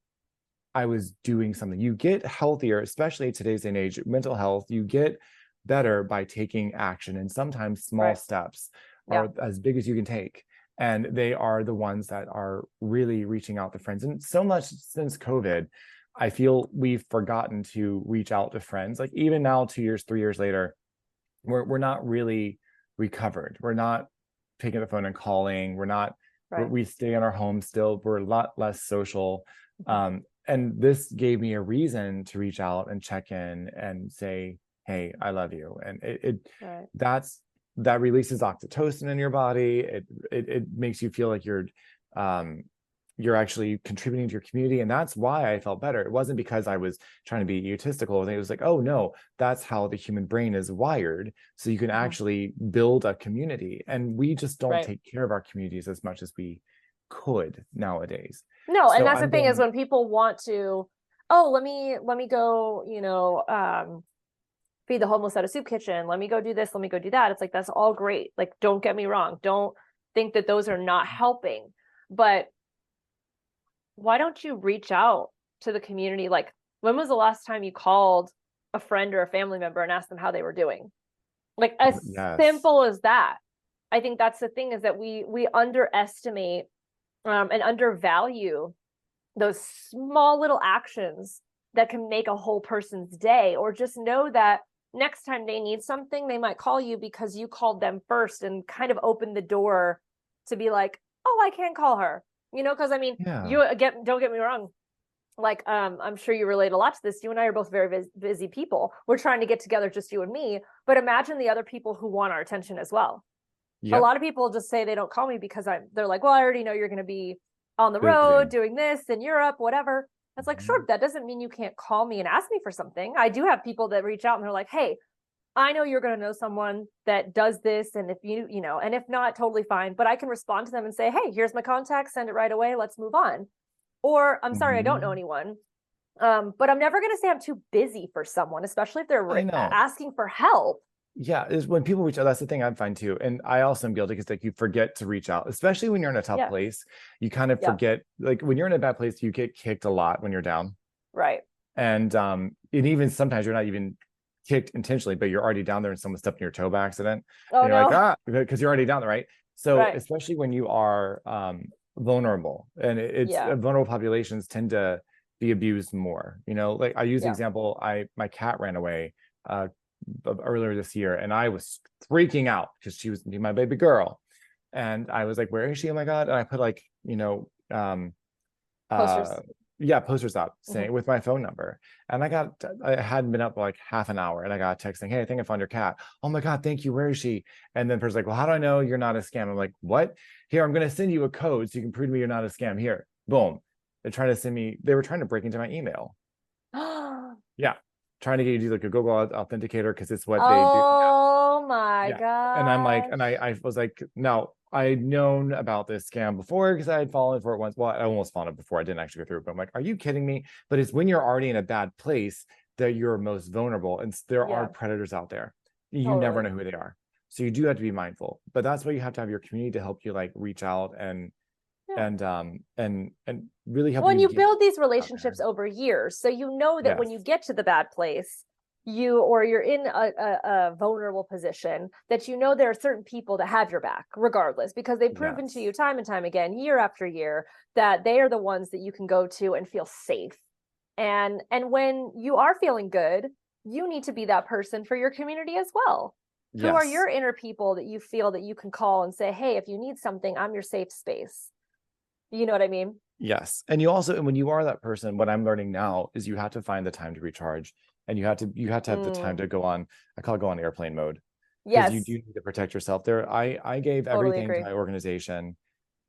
I was doing something. You get healthier, especially today's day and age, mental health, you get better by taking action. And sometimes small steps are as big as you can take. And they are the ones that are really reaching out to friends. And so much since COVID, I feel we've forgotten to reach out to friends. Like, even now, 2 years, 3 years later, we're not really recovered. We're not picking up the phone and calling. We're not, we stay in our home still. We're a lot less social. And this gave me a reason to reach out and check in and say, hey, I love you. And that releases oxytocin in your body. It makes you feel like you're actually contributing to your community. And that's why I felt better. It wasn't because I was trying to be egotistical. It was like, oh no, that's how the human brain is wired. So you can actually build a community. And we just don't take care of our communities as much as we could nowadays. No, and that's the thing is when people want to, let me go, feed the homeless at a soup kitchen. Let me go do this. Let me go do that. It's like, that's all great. Like, don't get me wrong. Don't think that those are not helping, but why don't you reach out to the community? Like, when was the last time you called a friend or a family member and asked them how they were doing? Like, as simple as that. I think that's the thing, is that we underestimate and undervalue those small little actions that can make a whole person's day. Or just know that next time they need something, they might call you because you called them first, and kind of open the door to be like, oh, I can call her. Because I mean, don't get me wrong. Like, I'm sure you relate a lot to this. You and I are both very busy people. We're trying to get together, just you and me. But imagine the other people who want our attention as well. Yep. A lot of people just say they don't call me because they're like, well, I already know you're going to be on the road doing this in Europe, whatever. It's like, sure, that doesn't mean you can't call me and ask me for something. I do have people that reach out and they're like, hey, I know you're going to know someone that does this. And if and if not, totally fine. But I can respond to them and say, hey, here's my contact, send it right away. Let's move on. Or I'm sorry, I don't know anyone. But I'm never going to say I'm too busy for someone, especially if they're asking for help. Yeah, is when people reach out, that's the thing I find too. And I also am guilty because like you forget to reach out, especially when you're in a tough place. You kind of forget, like when you're in a bad place, you get kicked a lot when you're down. Right. And even sometimes you're not even kicked intentionally, but you're already down there and someone stepped in your toe by accident. Oh, and you're no. like, because you're already down there, right? So especially when you are vulnerable, and vulnerable populations tend to be abused more. Like I use the example, my cat ran away earlier this year, and I was freaking out because she was my baby girl, and I was like, where is she? Oh my God. And I put posters up saying with my phone number, and I hadn't been up like half an hour, and I got a text saying, hey, I think I found your cat. Oh my God, thank you, where is she? And then the person's like, well, how do I know you're not a scam? I'm like, what? Here, I'm going to send you a code so you can prove to me you're not a scam. Here, boom. They were trying to break into my email. Trying to get you to do like a Google authenticator, because it's what they do. Oh my God. And I'm like, and I was like, no, I'd known about this scam before because I had fallen for it once. Well, I almost fallen it before. I didn't actually go through it, but I'm like, are you kidding me? But it's when you're already in a bad place that you're most vulnerable, and there are predators out there. You never know who they are. So you do have to be mindful, but that's why you have to have your community to help you like reach out and really help. When you build these relationships over years, so you know that when you get to the bad place, you're in a vulnerable position, that you know there are certain people that have your back regardless, because they've proven to you time and time again, year after year, that they are the ones that you can go to and feel safe. And when you are feeling good, you need to be that person for your community as well. Who are your inner people that you feel that you can call and say, hey, if you need something, I'm your safe space. You know what I mean? Yes. And when you are that person, what I'm learning now is you have to find the time to recharge, and you have to have the time to go on airplane mode. Yes. You do need to protect yourself there. I gave everything to my organization,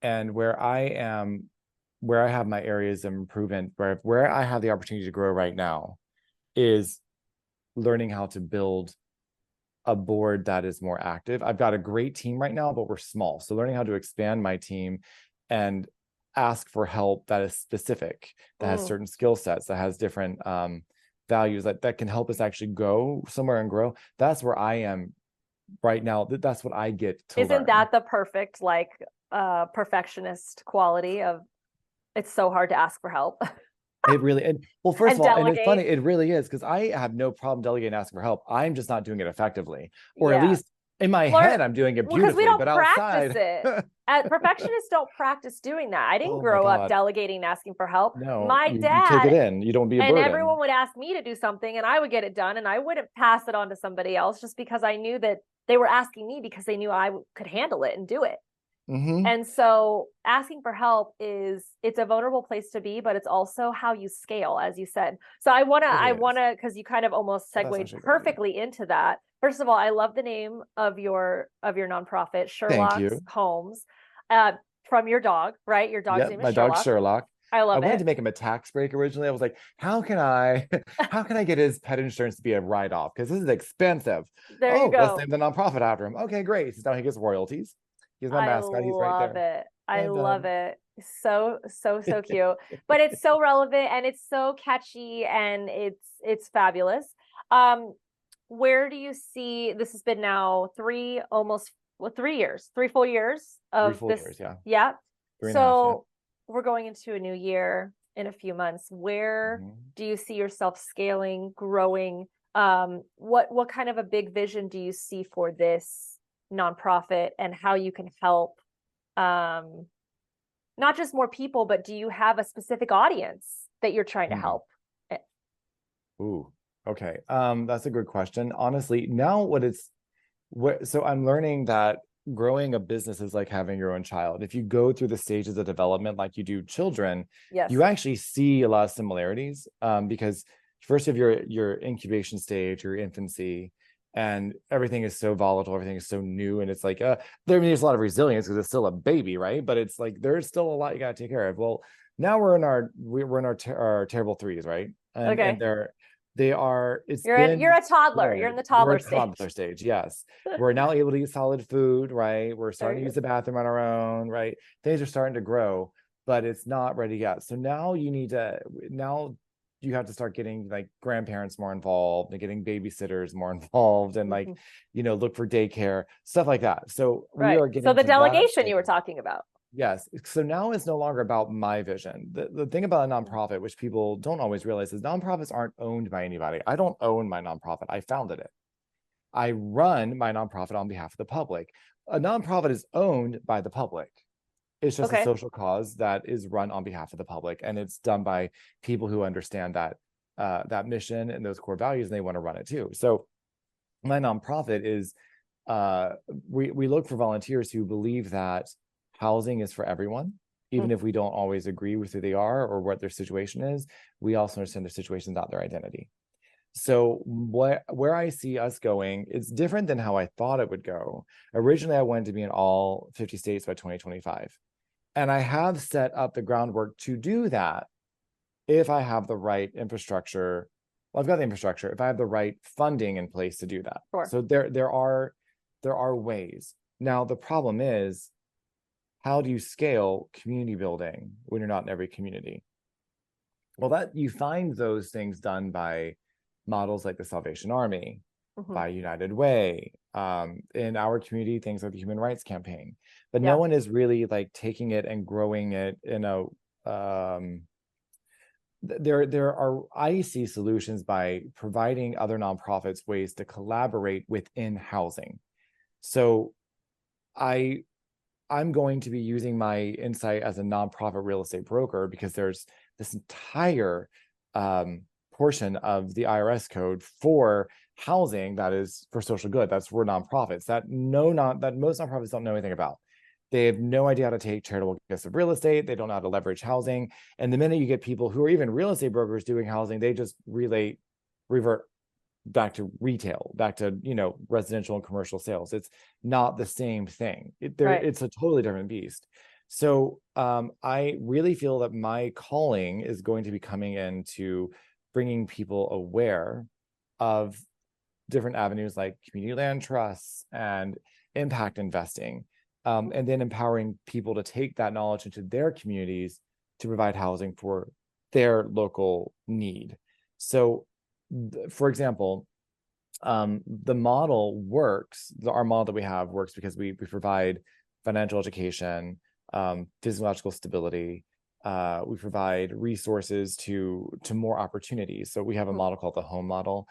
and where I have my areas of improvement, where I have the opportunity to grow right now is learning how to build a board that is more active. I've got a great team right now, but we're small. So learning how to expand my team and ask for help that is specific, that has certain skill sets, that has different values that can help us actually go somewhere and grow. That's where I am right now. That's what I get to learn. Isn't that the perfect perfectionist quality of, it's so hard to ask for help? It really, first of all, and it's funny, it really is, because I have no problem delegating and asking for help. I'm just not doing it effectively, or at least in my head, I'm doing it beautifully, we don't but practice outside, it. Perfectionists don't practice doing that. I didn't grow up delegating and asking for help. No, my dad, you take it in. You don't be a burden. And everyone would ask me to do something, and I would get it done, and I wouldn't pass it on to somebody else just because I knew that they were asking me because they knew I could handle it and do it. Mm-hmm. And so asking for help it's a vulnerable place to be, but it's also how you scale, as you said. So I want to, because you kind of almost segued perfectly into that. First of all, I love the name of your nonprofit, Sherlock's Homes, from your dog, right? Your dog's name is Sherlock. My dog Sherlock. I wanted to make him a tax break originally. I was like, how can I get his pet insurance to be a write-off? Because this is expensive. There you go. Let's name the nonprofit after him. Okay, great. So now he gets royalties. He's my mascot. He's right there. I love it. So cute. But it's so relevant, and it's so catchy, and it's fabulous. Where do you see, this has been now 3 full years of this? 3 full years, yeah. 3.5, we're going into a new year in a few months. Where do you see yourself scaling, growing? What kind of a big vision do you see for this nonprofit, and how you can help not just more people, but do you have a specific audience that you're trying to help? Ooh, okay. That's a good question. Honestly, now so I'm learning that growing a business is like having your own child. If you go through the stages of development like you do children, you actually see a lot of similarities, because first you have your incubation stage, your infancy, and everything is so volatile, everything is so new, and it's like there's a lot of resilience because it's still a baby, right? But it's like there's still a lot you got to take care of. Well, now we're in our terrible threes, right? And they are you're a toddler. good. You're in the toddler stage. Yes. We're now able to eat solid food, right? We're starting to use the bathroom on our own, right? Things are starting to grow, but it's not ready yet. So now you have to start getting like grandparents more involved and getting babysitters more involved and like, look for daycare, stuff like that. So we are getting so the delegation you were talking about. Yes. So now it's no longer about my vision. The thing about a nonprofit, which people don't always realize, is nonprofits aren't owned by anybody. I don't own my nonprofit. I founded it. I run my nonprofit on behalf of the public. A nonprofit is owned by the public. It's just a social cause that is run on behalf of the public, and it's done by people who understand that mission and those core values, and they want to run it too. So my nonprofit is we look for volunteers who believe that housing is for everyone, even if we don't always agree with who they are or what their situation is. We also understand their situation is not their identity. So where I see us going, it's different than how I thought it would go. Originally, I wanted to be in all 50 states by 2025. And I have set up the groundwork to do that if I have the right infrastructure. Well, I've got the infrastructure, if I have the right funding in place to do that. Sure. So there are ways. Now, the problem is, how do you scale community building when you're not in every community? Well, that you find those things done by models like the Salvation Army, by United Way, in our community, things like the Human Rights Campaign. But no one is really like taking it and growing it in a there are IEC solutions by providing other nonprofits ways to collaborate within housing. So I'm going to be using my insight as a nonprofit real estate broker, because there's this entire portion of the IRS code for housing that is for social good. That's for nonprofits that most nonprofits don't know anything about. They have no idea how to take charitable gifts of real estate. They don't know how to leverage housing. And the minute you get people who are even real estate brokers doing housing, they just revert back to retail, back to, residential and commercial sales. It's not the same thing. It's a totally different beast. So I really feel that my calling is going to be coming into bringing people aware of different avenues like community land trusts and impact investing, and then empowering people to take that knowledge into their communities to provide housing for their local need. So for example, the model works. Our model that we have works because we provide financial education, physiological stability. We provide resources to more opportunities. So we have a model called the HOME model,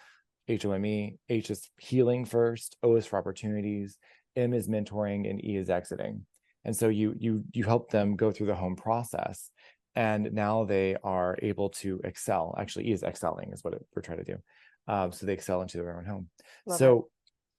HOME. H is healing first, O is for opportunities, M is mentoring, and E is exiting. And so you help them go through the HOME process, and now they are able to excel. Actually, E is excelling is what we're trying to do. So they excel into their own home. So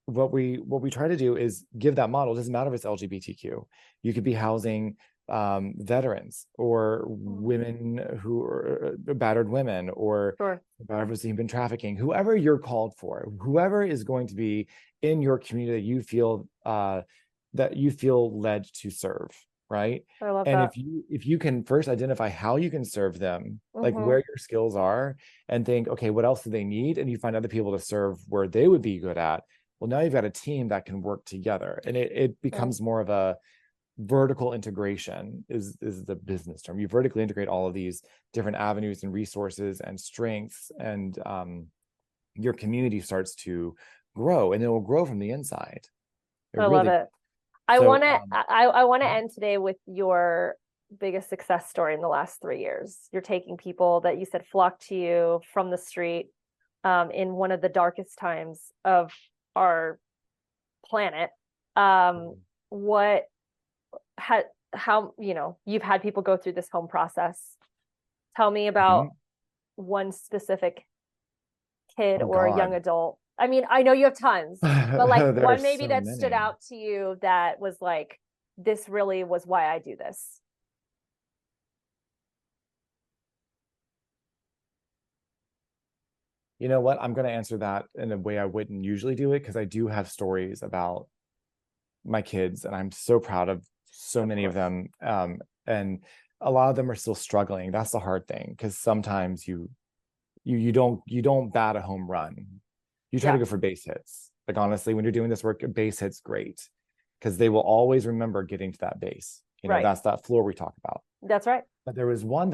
what we try to do is give that model. It doesn't matter if it's LGBTQ. You could be housing veterans or women who are battered women, or survivors of human trafficking, whoever you're called for, whoever is going to be in your community that you feel led to serve. Right. I love and that. if you can first identify how you can serve them, like where your skills are, and think, okay, what else do they need? And you find other people to serve where they would be good at. Well, now you've got a team that can work together, and it becomes more of a vertical integration is the business term. You vertically integrate all of these different avenues and resources and strengths, and your community starts to grow, and it will grow from the inside. I love it. I want to end today with your biggest success story in the last 3 years. You're taking people that you said flocked to you from the street in one of the darkest times of our planet. How you've had people go through this HOME process. Tell me about one specific kid or a young adult. I mean, I know you have tons, but like one maybe that stood out to you that was like, this really was why I do this. You know what? I'm going to answer that in a way I wouldn't usually do it, because I do have stories about my kids, and I'm so proud of so many of them. And a lot of them are still struggling. That's the hard thing, because sometimes you don't bat a home run. You try to go for base hits. Like, honestly, when you're doing this work, a base hit's great, because they will always remember getting to that base. That's that floor we talk about. That's right. But there was one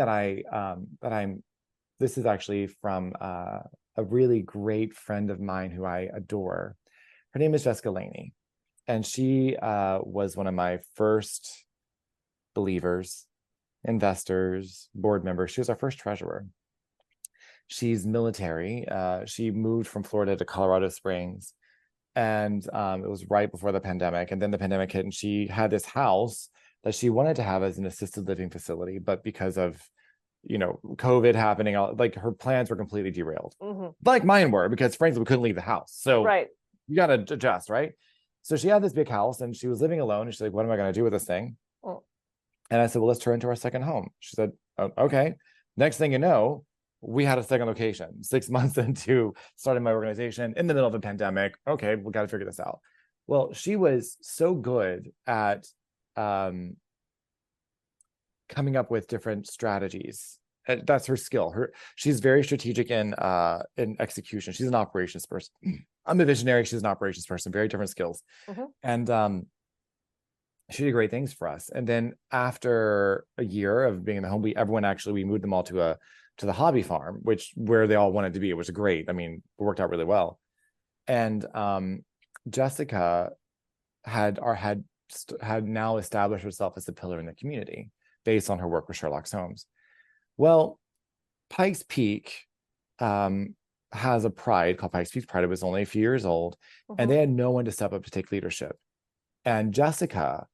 this is actually from a really great friend of mine who I adore. Her name is Jessica Laney. And she was one of my first believers, investors, board members. She was our first treasurer. She's military. She moved from Florida to Colorado Springs. And it was right before the pandemic. And then the pandemic hit, and she had this house that she wanted to have as an assisted living facility. But because of COVID happening, like, her plans were completely derailed, like mine were, because frankly, we couldn't leave the house. So you got to adjust, right? So she had this big house, and she was living alone. And she's like, what am I going to do with this thing? And I said, well, let's turn it into our second home. She said, oh, okay. Next thing you know, we had a second location 6 months into starting my organization in the middle of a pandemic. Okay, we got to figure this out. Well, she was so good at coming up with different strategies. That's her skill. She's very strategic in execution. She's an operations person. I'm a visionary. She's an operations person. Very different skills. And she did great things for us. And then after a year of being in the home, we moved them all to the hobby farm, where they all wanted to be. It was great. I mean, it worked out really well. And Jessica had now established herself as a pillar in the community based on her work with Sherlock's Homes. Well, Pikes Peak has a pride called Pikes Peak Pride. It was only a few years old, and they had no one to step up to take leadership. And Jessica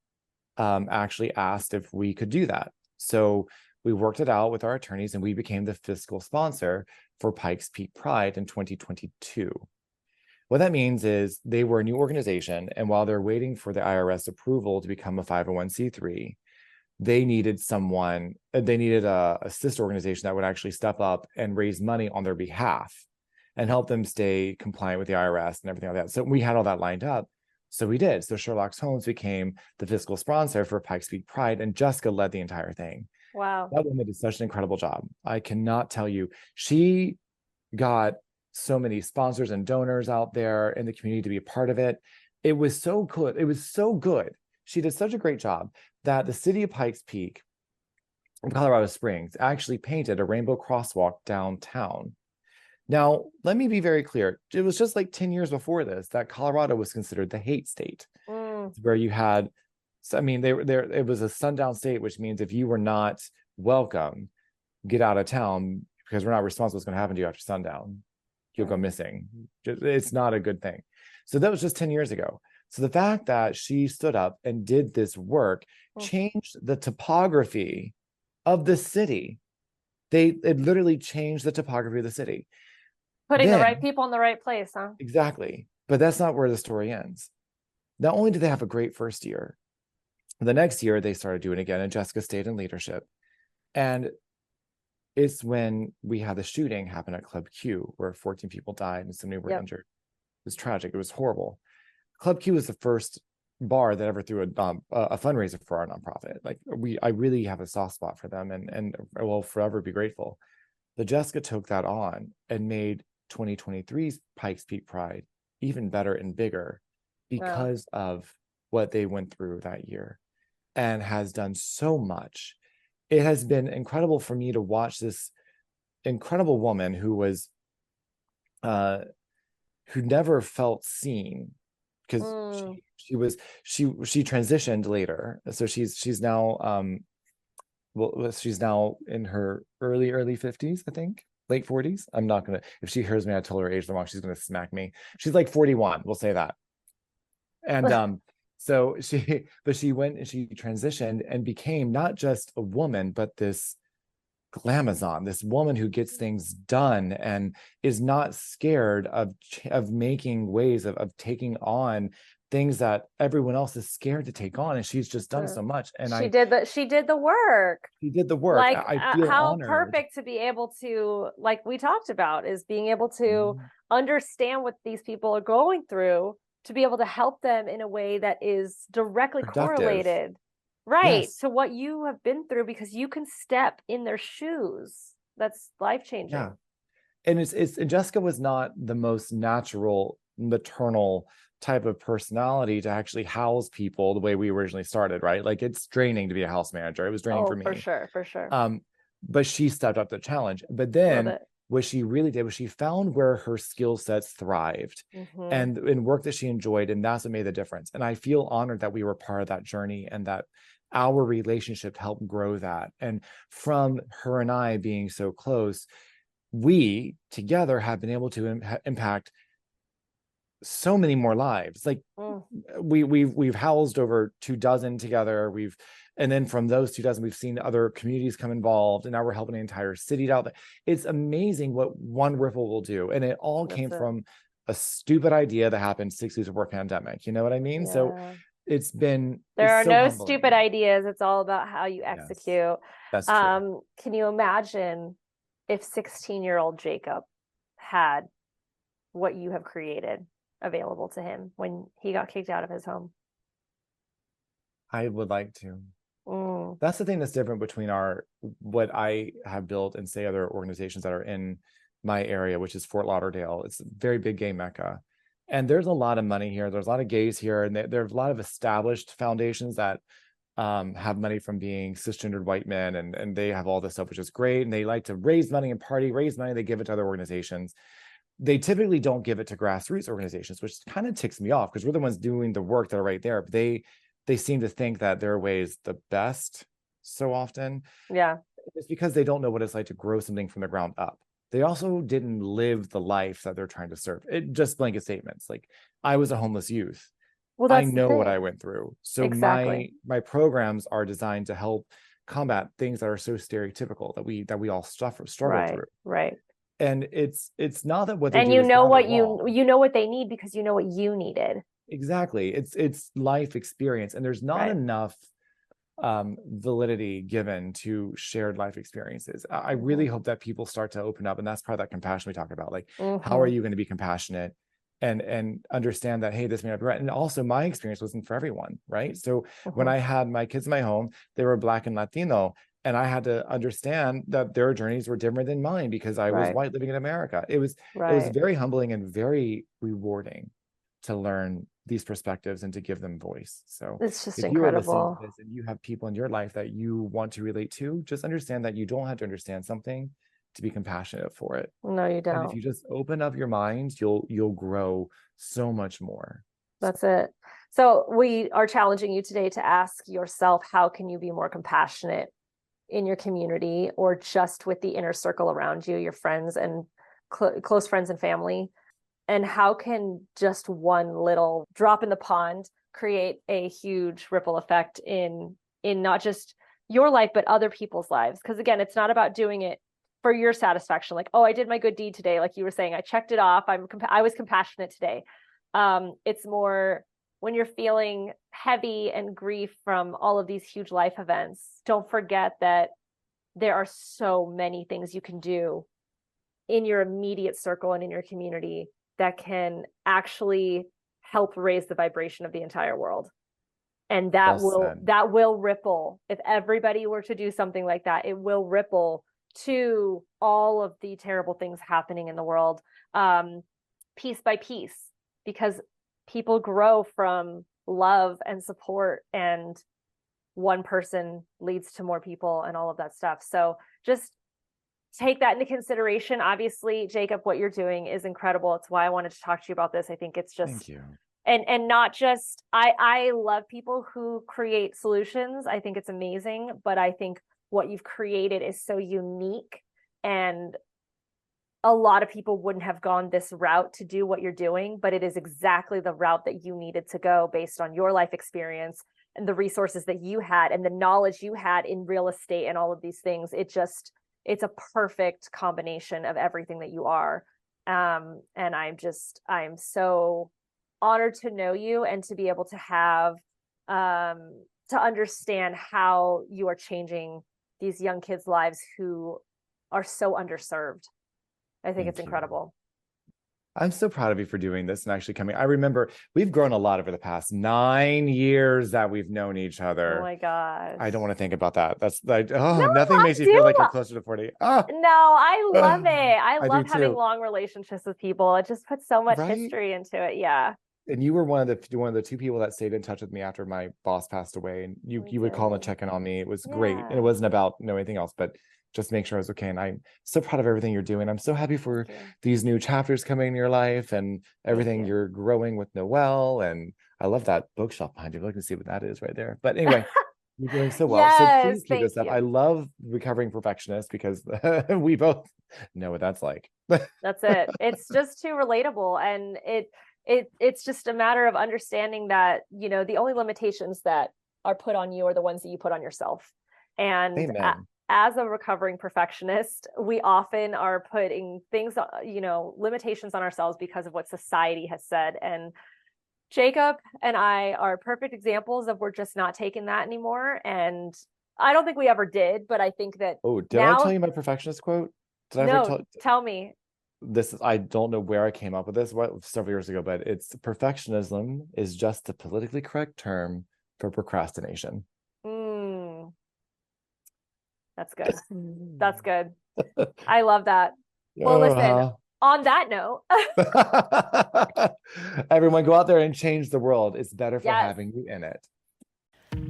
actually asked if we could do that. So we worked it out with our attorneys, and we became the fiscal sponsor for Pikes Peak Pride in 2022. What that means is they were a new organization, and while they're waiting for the IRS approval to become a 501c3, they needed a sister organization that would actually step up and raise money on their behalf and help them stay compliant with the IRS and everything like that. So we had all that lined up. So we did. So Sherlock's Homes became the fiscal sponsor for Pikes Peak Pride, and Jessica led the entire thing. Wow. That woman did such an incredible job. I cannot tell you. She got so many sponsors and donors out there in the community to be a part of it. It was so good. It was so good. She did such a great job that the city of Pikes Peak in Colorado Springs actually painted a rainbow crosswalk downtown. Now, let me be very clear. It was just like 10 years before this that Colorado was considered the hate state, where you had, it was a sundown state, which means if you were not welcome, get out of town, because we're not responsible what's going to happen to you after sundown. You'll go missing. It's not a good thing. So that was just 10 years ago. So the fact that she stood up and did this work changed the topography of the city. It literally changed the topography of the city. Putting the right people in the right place, huh? Exactly. But that's not where the story ends. Not only did they have a great first year, the next year they started doing it again, and Jessica stayed in leadership. And it's when we had the shooting happen at Club Q, where 14 people died and so many were injured. It was tragic. It was horrible. Club Q was the first bar that ever threw a fundraiser for our nonprofit. Like, I really have a soft spot for them, and I will forever be grateful. But Jessica took that on and made 2023's Pikes Peak Pride even better and bigger because of what they went through that year, and has done so much. It has been incredible for me to watch this incredible woman who was who never felt seen, because she transitioned later. So she's now she's now in her early 50s, I think, late 40s. I'm not gonna, if she hears me, I told her age wrong, she's gonna smack me. She's like 41, we'll say that. And so she went and she transitioned and became not just a woman, but this glamazon, this woman who gets things done and is not scared of making ways of taking on things that everyone else is scared to take on, and she's just done so much. And she did the work. she did the work. Like, I feel how honored. perfect to be able to, like we talked about, is being able to understand what these people are going through, to be able to help them in a way that is directly correlated, right, to what you have been through, because you can step in their shoes. That's life-changing. Yeah. And Jessica was not the most natural maternal type of personality to actually house people the way we originally started, right? Like, it's draining to be a house manager. It was draining for me. For sure. But she stepped up to the challenge. But then what she really did was she found where her skill sets thrived and in work that she enjoyed. And that's what made the difference. And I feel honored that we were part of that journey, and that our relationship helped grow that. And from her and I being so close, we together have been able to impact so many more lives. Like, we've housed over 24 together. And then from those 24, we've seen other communities come involved, and now we're helping an entire city out. It's amazing what one ripple will do. And it all came from a stupid idea that happened 6 weeks before pandemic. You know what I mean? So there are no stupid ideas. It's all about how you execute. Yes, that's true. Can you imagine if 16-year-old Jacob had what you have created available to him when he got kicked out of his home? I would like to. That's the thing that's different between what I have built and, say, other organizations that are in my area, which is Fort Lauderdale. It's a very big gay mecca. And there's a lot of money here. There's a lot of gays here. And there's a lot of established foundations that have money from being cisgendered white men. And they have all this stuff, which is great. And they like to raise money and raise money. They give it to other organizations. They typically don't give it to grassroots organizations, which kind of ticks me off, because we're the ones doing the work that are right there. But they seem to think that their way is the best so often. Yeah. It's because they don't know what it's like to grow something from the ground up. They also didn't live the life that they're trying to serve. It just blanket statements. Like, I was a homeless youth. Well, I know what I went through. So my programs are designed to help combat things that are so stereotypical that we all struggle through. Right. And it's not that what they do, and you know what you know what they need, because you know what you needed. Exactly. It's life experience, and there's not enough validity given to shared life experiences. I really hope that people start to open up, and that's part of that compassion we talk about. Like, how are you going to be compassionate and understand that, hey, this may not be right. And also, my experience wasn't for everyone, right? So when I had my kids in my home, they were Black and Latino, and I had to understand that their journeys were different than mine, because I was white living in America. It was very humbling and very rewarding to learn these perspectives and to give them voice. So it's just if incredible. You are listening to this and you have people in your life that you want to relate to, just understand that you don't have to understand something to be compassionate for it. No, you don't. And if you just open up your mind, you'll grow so much more. That's it. So we are challenging you today to ask yourself, how can you be more compassionate in your community, or just with the inner circle around you, your friends and close friends and family? And how can just one little drop in the pond create a huge ripple effect in not just your life, but other people's lives? Because again, it's not about doing it for your satisfaction. Like, oh, I did my good deed today. Like you were saying, I checked it off. I was compassionate today. It's more when you're feeling heavy and grief from all of these huge life events, don't forget that there are so many things you can do in your immediate circle and in your community that can actually help raise the vibration of the entire world. And that will ripple. If everybody were to do something like that, it will ripple to all of the terrible things happening in the world, piece by piece, because people grow from love and support, and one person leads to more people and all of that stuff. So just take that into consideration. Obviously, Jacob, what you're doing is incredible. It's why I wanted to talk to you about this. I think it's just, thank you. And not just, I love people who create solutions. I think it's amazing, but I think what you've created is so unique, and a lot of people wouldn't have gone this route to do what you're doing, but it is exactly the route that you needed to go based on your life experience and the resources that you had and the knowledge you had in real estate and all of these things. It's a perfect combination of everything that you are. And I'm so honored to know you and to be able to have, to understand how you are changing these young kids' lives who are so underserved. I think it's incredible. I'm so proud of you for doing this and actually coming. I remember we've grown a lot over the past 9 years that we've known each other. Oh my gosh. I don't want to think about that. That's like, No, nothing makes you feel like you're closer to 40. Oh, No, I love it. I I love do having too. long relationships with people. It just puts so much Right? history into it. Yeah. And you were one of the 2 people that stayed in touch with me after my boss passed away. And you would call and check in on me. It was great. And Yeah. it wasn't about anything else, but just make sure I was okay. And I'm so proud of everything you're doing. I'm so happy for Thank you. these new chapters coming in your life and everything you. you're growing with Noelle. And I love that bookshelf behind you. I'd like to see what that is right there. But anyway, you're doing so well. So Yes, please keep thank this up. you. I love Recovering Perfectionist because we both know what that's like. That's it. It's just too relatable. And it's just a matter of understanding that, you know, the only limitations that are put on you are the ones that you put on yourself. And Amen. as a recovering perfectionist, we often are putting things, you know, limitations on ourselves because of what society has said. And Jacob and I are perfect examples of we're just not taking that anymore. And I don't think we ever did, but I think that Oh, did now, I tell you my perfectionist quote? Did I ever no, tell me. this? I don't know where I came up with this several years ago, but it's perfectionism is just the politically correct term for procrastination. That's good. That's good. I love that. Well, listen, on that note, everyone go out there and change the world. It's better for Yes. having you in it.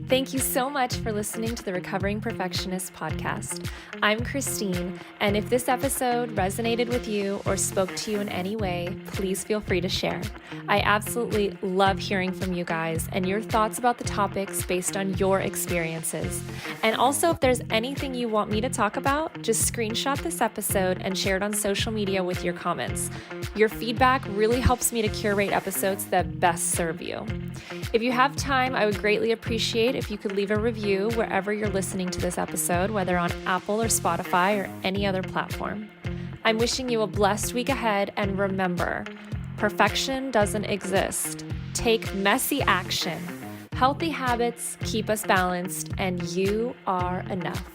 Thank you so much for listening to the Recovering Perfectionist Podcast. I'm Christine, and if this episode resonated with you or spoke to you in any way, please feel free to share. I absolutely love hearing from you guys and your thoughts about the topics based on your experiences. And also, if there's anything you want me to talk about, just screenshot this episode and share it on social media with your comments. Your feedback really helps me to curate episodes that best serve you. If you have time, I would greatly appreciate if you could leave a review wherever you're listening to this episode, whether on Apple or Spotify or any other platform. I'm wishing you a blessed week ahead, and remember, perfection doesn't exist. Take messy action. Healthy habits keep us balanced, and you are enough.